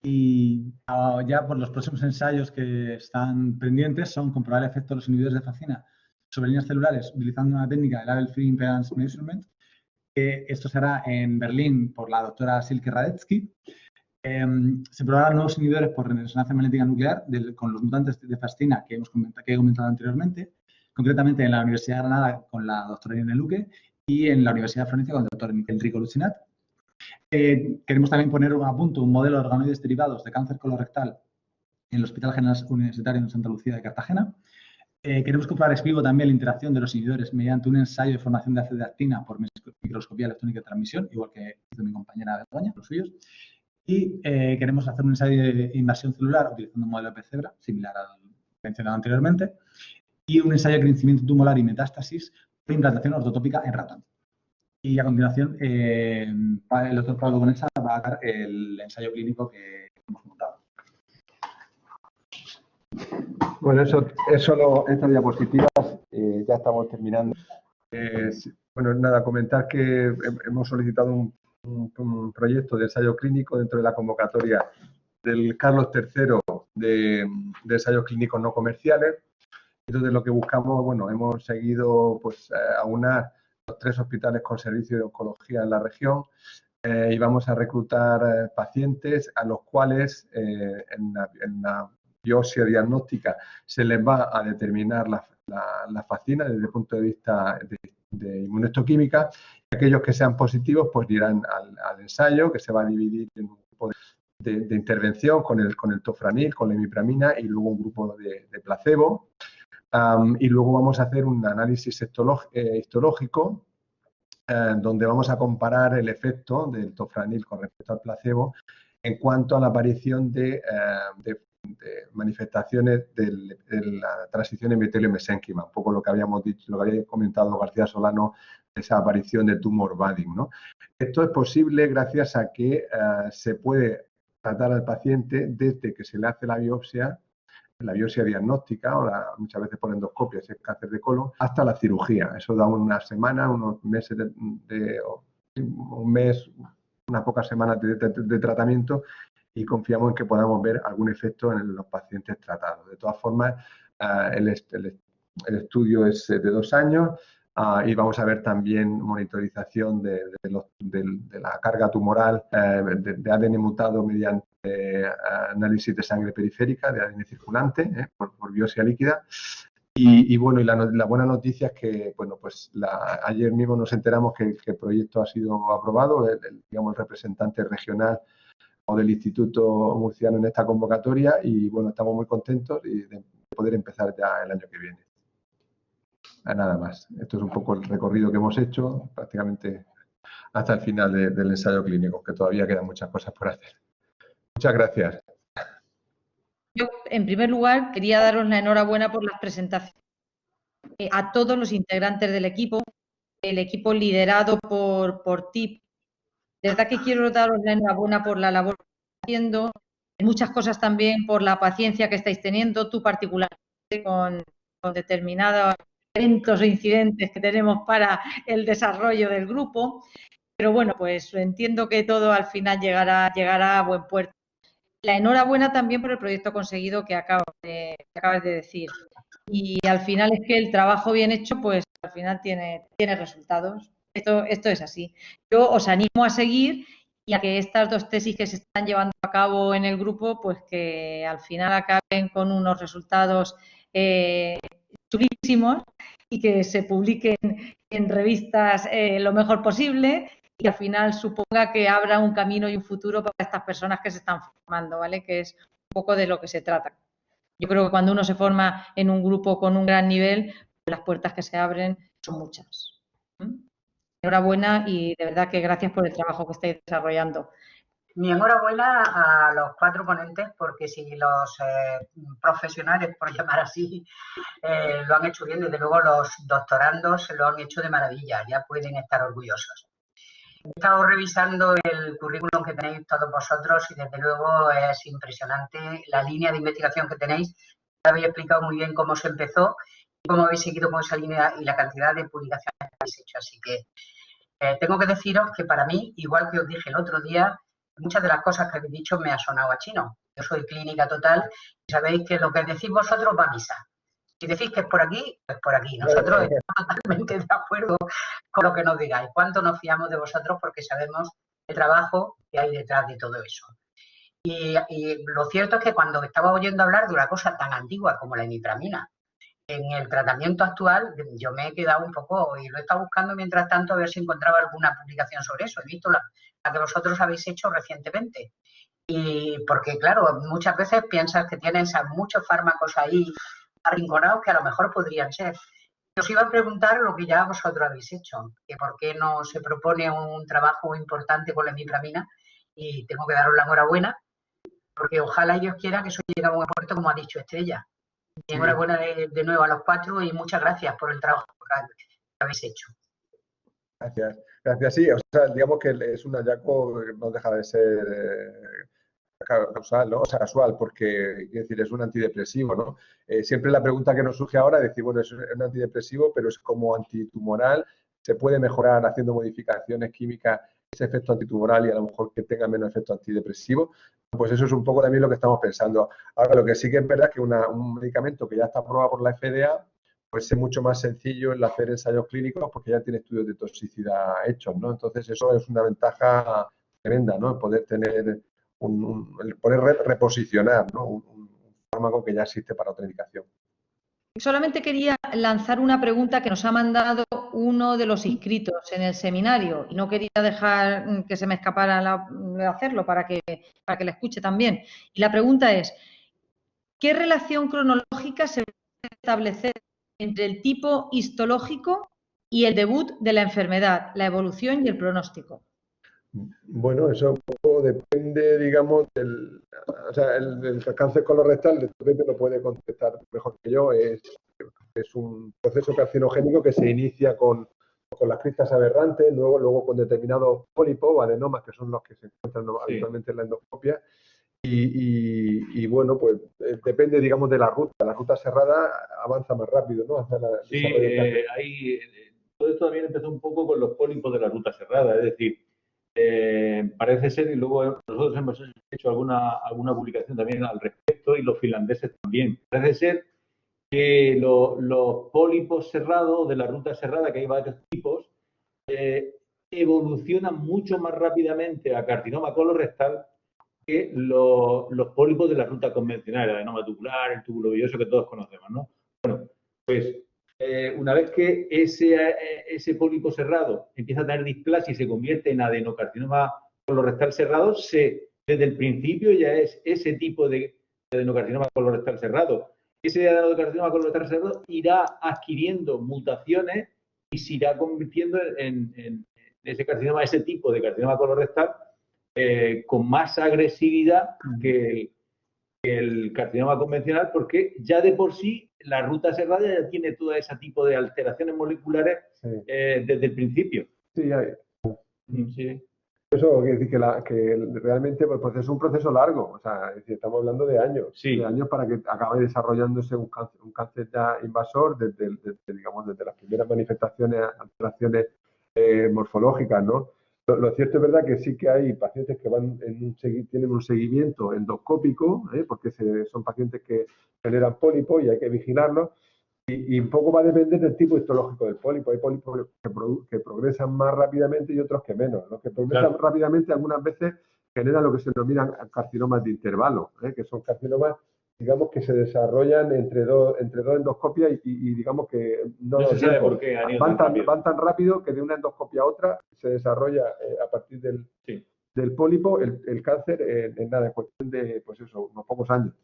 Y ya por los próximos ensayos que están pendientes son comprobar el efecto de los inhibidores de fascina sobre líneas celulares utilizando una técnica de Level Free Impedance Measurement. Esto se hará en Berlín por la doctora Silke Radetzky. Se probarán nuevos inhibidores por resonancia magnética nuclear con los mutantes de fascina que he comentado anteriormente, concretamente en la Universidad de Granada con la doctora Irene Luque y en la Universidad de Florencia con el doctor Enrico Lucinat. Queremos también poner a punto un modelo de organoides derivados de cáncer colorectal en el Hospital General Universitario de Santa Lucía de Cartagena. Queremos comprobar ex vivo también la interacción de los inhibidores mediante un ensayo de formación de acetidactina por microscopía electrónica de transmisión, igual que hizo mi compañera Begoña, los suyos. Y queremos hacer un ensayo de invasión celular utilizando un modelo de P-cebra, similar al mencionado anteriormente, y un ensayo de crecimiento tumoral y metástasis por implantación ortotópica en ratón. Y a continuación, el doctor Pablo Bonesa va a dar el ensayo clínico que hemos montado. Bueno, estas diapositivas ya estamos terminando. Bueno, nada, comentar que hemos solicitado un proyecto de ensayo clínico dentro de la convocatoria del Carlos III de ensayos clínicos no comerciales. Entonces, lo que buscamos, bueno, hemos seguido pues aunar los 3 hospitales con servicio de oncología en la región y vamos a reclutar pacientes a los cuales en la biopsia diagnóstica se les va a determinar la fascina desde el punto de vista de inmunohistoquímica. Aquellos que sean positivos pues irán al ensayo, que se va a dividir en un grupo de intervención con el tofranil, con la imipramina y luego un grupo de placebo. Y luego vamos a hacer un análisis histológico donde vamos a comparar el efecto del tofranil con respecto al placebo en cuanto a la aparición de manifestaciones de la transición epitelio-mesénquima, un poco lo que habíamos dicho, lo que había comentado García Solano, esa aparición de tumor budding, ¿no? Esto es posible gracias a que se puede tratar al paciente desde que se le hace la biopsia diagnóstica, o muchas veces por endoscopia, si es cáncer de colon, hasta la cirugía. Eso da una semana, unos meses un mes, unas pocas semanas de tratamiento y confiamos en que podamos ver algún efecto en los pacientes tratados. De todas formas, el estudio es de 2 años y vamos a ver también monitorización de la carga tumoral de ADN mutado mediante análisis de sangre periférica, de ADN circulante, por biopsia líquida. Y bueno, y la buena noticia es que, bueno, pues ayer mismo nos enteramos que el proyecto ha sido aprobado, digamos, el representante regional o del Instituto Murciano en esta convocatoria y, bueno, estamos muy contentos de poder empezar ya el año que viene. Nada más. Esto es un poco el recorrido que hemos hecho, prácticamente hasta el final del ensayo clínico, que todavía quedan muchas cosas por hacer. Muchas gracias. Yo, en primer lugar, quería daros la enhorabuena por las presentaciones a todos los integrantes del equipo, el equipo liderado por ti. De verdad que quiero daros la enhorabuena por la labor que estáis haciendo, muchas cosas también por la paciencia que estáis teniendo, tú particularmente con determinados eventos e incidentes que tenemos para el desarrollo del grupo. Pero bueno, pues entiendo que todo al final llegará a buen puerto. la enhorabuena también por el proyecto conseguido que acabas de decir. Y al final es que el trabajo bien hecho, pues al final tiene resultados. Esto es así. Yo os animo a seguir y a que estas 2 tesis que se están llevando a cabo en el grupo, pues que al final acaben con unos resultados chulísimos y que se publiquen en revistas lo mejor posible y al final suponga que abra un camino y un futuro para estas personas que se están formando, ¿vale? Que es un poco de lo que se trata. Yo creo que cuando uno se forma en un grupo con un gran nivel, las puertas que se abren son muchas. Enhorabuena y de verdad que gracias por el trabajo que estáis desarrollando. Mi enhorabuena a los 4 ponentes, porque si los profesionales, por llamar así, lo han hecho bien, desde luego los doctorandos lo han hecho de maravilla, ya pueden estar orgullosos. He estado revisando el currículum que tenéis todos vosotros y desde luego es impresionante la línea de investigación que tenéis. Habéis explicado muy bien cómo se empezó y cómo habéis seguido con esa línea y la cantidad de publicaciones que habéis hecho. Así que tengo que deciros que para mí, igual que os dije el otro día, muchas de las cosas que habéis dicho me ha sonado a chino. Yo soy clínica total y sabéis que lo que decís vosotros va a misa. Si decís que es por aquí, pues por aquí. Nosotros estamos totalmente de acuerdo con lo que nos digáis. Cuánto nos fiamos de vosotros porque sabemos el trabajo que hay detrás de todo eso. Y lo cierto es que cuando estaba oyendo hablar de una cosa tan antigua como la imipramina, en el tratamiento actual, yo me he quedado un poco, y lo he estado buscando mientras tanto a ver si encontraba alguna publicación sobre eso. He visto la que vosotros habéis hecho recientemente. Y porque, claro, muchas veces piensas que tienes muchos fármacos ahí arrinconados que a lo mejor podrían ser. Os iba a preguntar lo que ya vosotros habéis hecho, que por qué no se propone un trabajo importante con la imipramina, y tengo que daros la enhorabuena, porque ojalá Dios quiera que eso llegue a buen puerto, como ha dicho Estrella. Y enhorabuena de nuevo a los 4 y muchas gracias por el trabajo que habéis hecho. Gracias. Gracias, sí. O sea, digamos que es un hallazgo que no deja de ser causal, ¿no? O sea, casual, porque quiero decir, es un antidepresivo, ¿no? Siempre la pregunta que nos surge ahora es decir, bueno, es un antidepresivo, pero es como antitumoral, se puede mejorar haciendo modificaciones químicas ese efecto antitumoral y a lo mejor que tenga menos efecto antidepresivo. Pues eso es un poco también lo que estamos pensando. Ahora, lo que sí que es verdad es que un medicamento que ya está aprobado por la FDA, pues es mucho más sencillo el hacer ensayos clínicos porque ya tiene estudios de toxicidad hechos, ¿no? Entonces, eso es una ventaja tremenda, ¿no? El poder tener el poder reposicionar, ¿no? un fármaco que ya existe para otra indicación. Solamente quería lanzar una pregunta que nos ha mandado uno de los inscritos en el seminario y no quería dejar que se me escapara hacerlo para que la escuche también. Y la pregunta es, ¿qué relación cronológica se puede establecer entre el tipo histológico y el debut de la enfermedad, la evolución y el pronóstico? Bueno, eso un poco depende, digamos, o sea, el cáncer colorectal, Pepe lo puede contestar mejor que yo, es un proceso carcinogénico que se inicia con las cristas aberrantes, luego con determinados pólipos o adenomas, que son los que se encuentran habitualmente en la endoscopia, y bueno, pues depende, digamos, de la ruta. La ruta cerrada avanza más rápido, ¿no? Todo esto también empezó un poco con los pólipos de la ruta cerrada, es decir, parece ser, y luego nosotros hemos hecho alguna publicación también al respecto, y los finlandeses también, parece ser que los pólipos cerrados de la ruta cerrada, que hay varios tipos, evolucionan mucho más rápidamente a carcinoma colorectal que los pólipos de la ruta convencional, el adenoma tubular, el túbulo villoso que todos conocemos, ¿no? Bueno, pues una vez que ese pólipo cerrado empieza a tener displasia y se convierte en adenocarcinoma colorectal cerrado, desde el principio ya es ese tipo de adenocarcinoma colorectal cerrado. Ese adenocarcinoma colorectal cerrado irá adquiriendo mutaciones y se irá convirtiendo en ese carcinoma, ese tipo de carcinoma colorectal con más agresividad que el carcinoma convencional, porque ya de por sí la ruta cerrada ya tiene todo ese tipo de alteraciones moleculares desde el principio. Sí, sí. Eso quiere decir que realmente pues, es un proceso largo, o sea, es decir, estamos hablando de años, para que acabe desarrollándose un cáncer ya invasor desde las primeras manifestaciones, alteraciones morfológicas, ¿no? Lo cierto es verdad que sí que hay pacientes que tienen un seguimiento endoscópico, porque son pacientes que generan pólipos y hay que vigilarlos. Y un poco va a depender del tipo histológico del pólipo. Hay pólipos que progresan más rápidamente y otros que menos. Los que progresan rápidamente algunas veces generan lo que se denominan carcinomas de intervalo, que son carcinomas, digamos, que se desarrollan entre dos endoscopias y digamos que no se sabe por qué van tan rápido que de una endoscopia a otra se desarrolla a partir del pólipo el cáncer en nada, en cuestión de, pues eso, unos pocos años.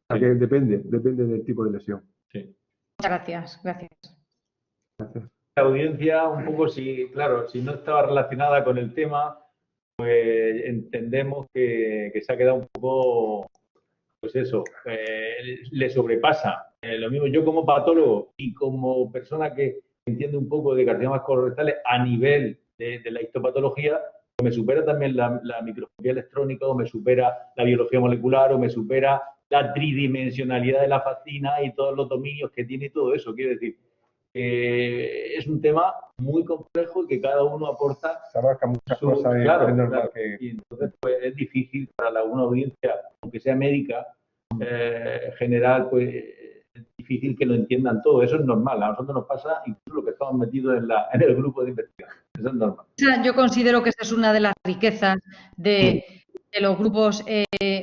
O sea que depende del tipo de lesión. Muchas gracias. Gracias. La audiencia, un poco, si no estaba relacionada con el tema, pues entendemos que se ha quedado un poco, pues eso, le sobrepasa. Lo mismo yo como patólogo y como persona que entiende un poco de carcinomas colorectales a nivel de la histopatología, me supera también la microscopía electrónica, o me supera la biología molecular, o me supera la tridimensionalidad de la fascina y todos los dominios que tiene y todo eso. Quiero decir, es un tema muy complejo y que cada uno aporta. Se abarca muchas cosas. Y entonces pues, es difícil para una audiencia, aunque sea médica, general, pues es difícil que lo entiendan todo. Eso es normal. A nosotros nos pasa incluso lo que estamos metidos en el grupo de investigación. Eso es normal. Yo considero que esa es una de las riquezas de los grupos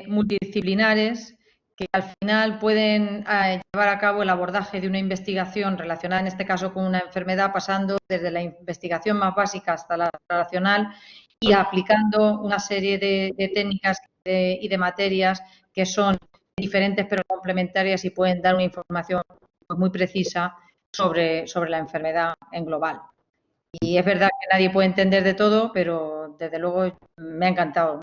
multidisciplinares, que al final pueden llevar a cabo el abordaje de una investigación relacionada, en este caso, con una enfermedad, pasando desde la investigación más básica hasta la relacional y aplicando una serie de técnicas y de materias que son diferentes pero complementarias y pueden dar una información pues, muy precisa sobre la enfermedad en global. Y es verdad que nadie puede entender de todo, pero desde luego me ha encantado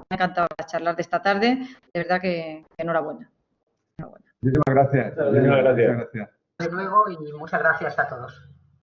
charlar de esta tarde. De verdad que enhorabuena. Muchísimas gracias. Muchas gracias. De nuevo y muchas gracias a todos.